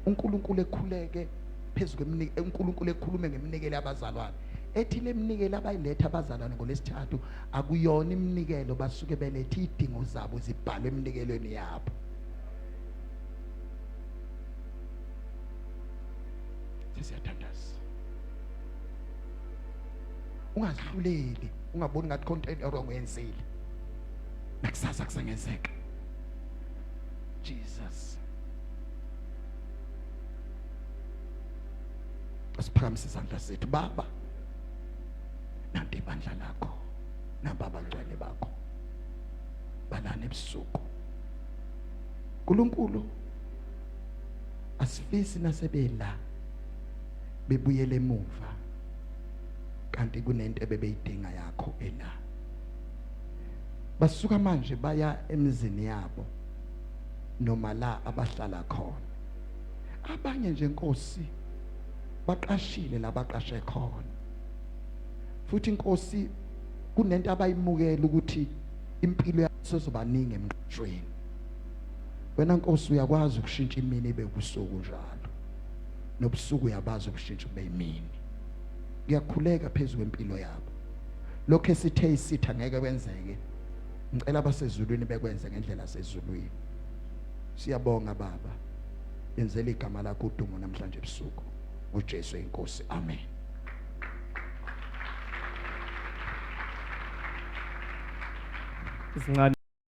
uNkulunkulu ekhuleke phezulu kweminikelo, uNkulunkulu ekhulume ngeminikelo yabazalwane. Ethi leminikelo abayiletha abazalwane ngolesithathu akuyona iminikelo basuke belethe idingo zabo zibhalwe eminikelweni yabo. Siyathandaza. Ungazihluleli, ungaboni ngathi content wrong yenzile. Nakusasa kusengezeka. Jesus. Asiphakamise izandla zethu Baba. Nanti ibandla lakho nababa ngcwele bakho. Balana ebusuku. uNkulunkulu asifisi nasebela bebuyele emuva kanti kunento ebebeyidinga yakho ela. Basuka manje baya emizini yabo noma la abahlala khona. Abanye nje Nkosi baqashile labaqashe khona. Futhi Nkosi kunento abayimukela ukuthi impilo yaso sobaningi emqashweni. Wena Nkosi uyakwazi ukushintsha imini ibe ubusuku njalo. Nobusuku uyabazi ukushintsha ube imini. Ngiyakhuleka phezulu kwempilo yabo. Lokho esithe isitha ngeke kwenzeke. Ngicela abasezulwini bekwenze ngendlela yasezulwini. Siyabonga Baba. Yenzela igama lakho udumo namhlanje ebusuku. uJesu inkosi. Amen. Isincane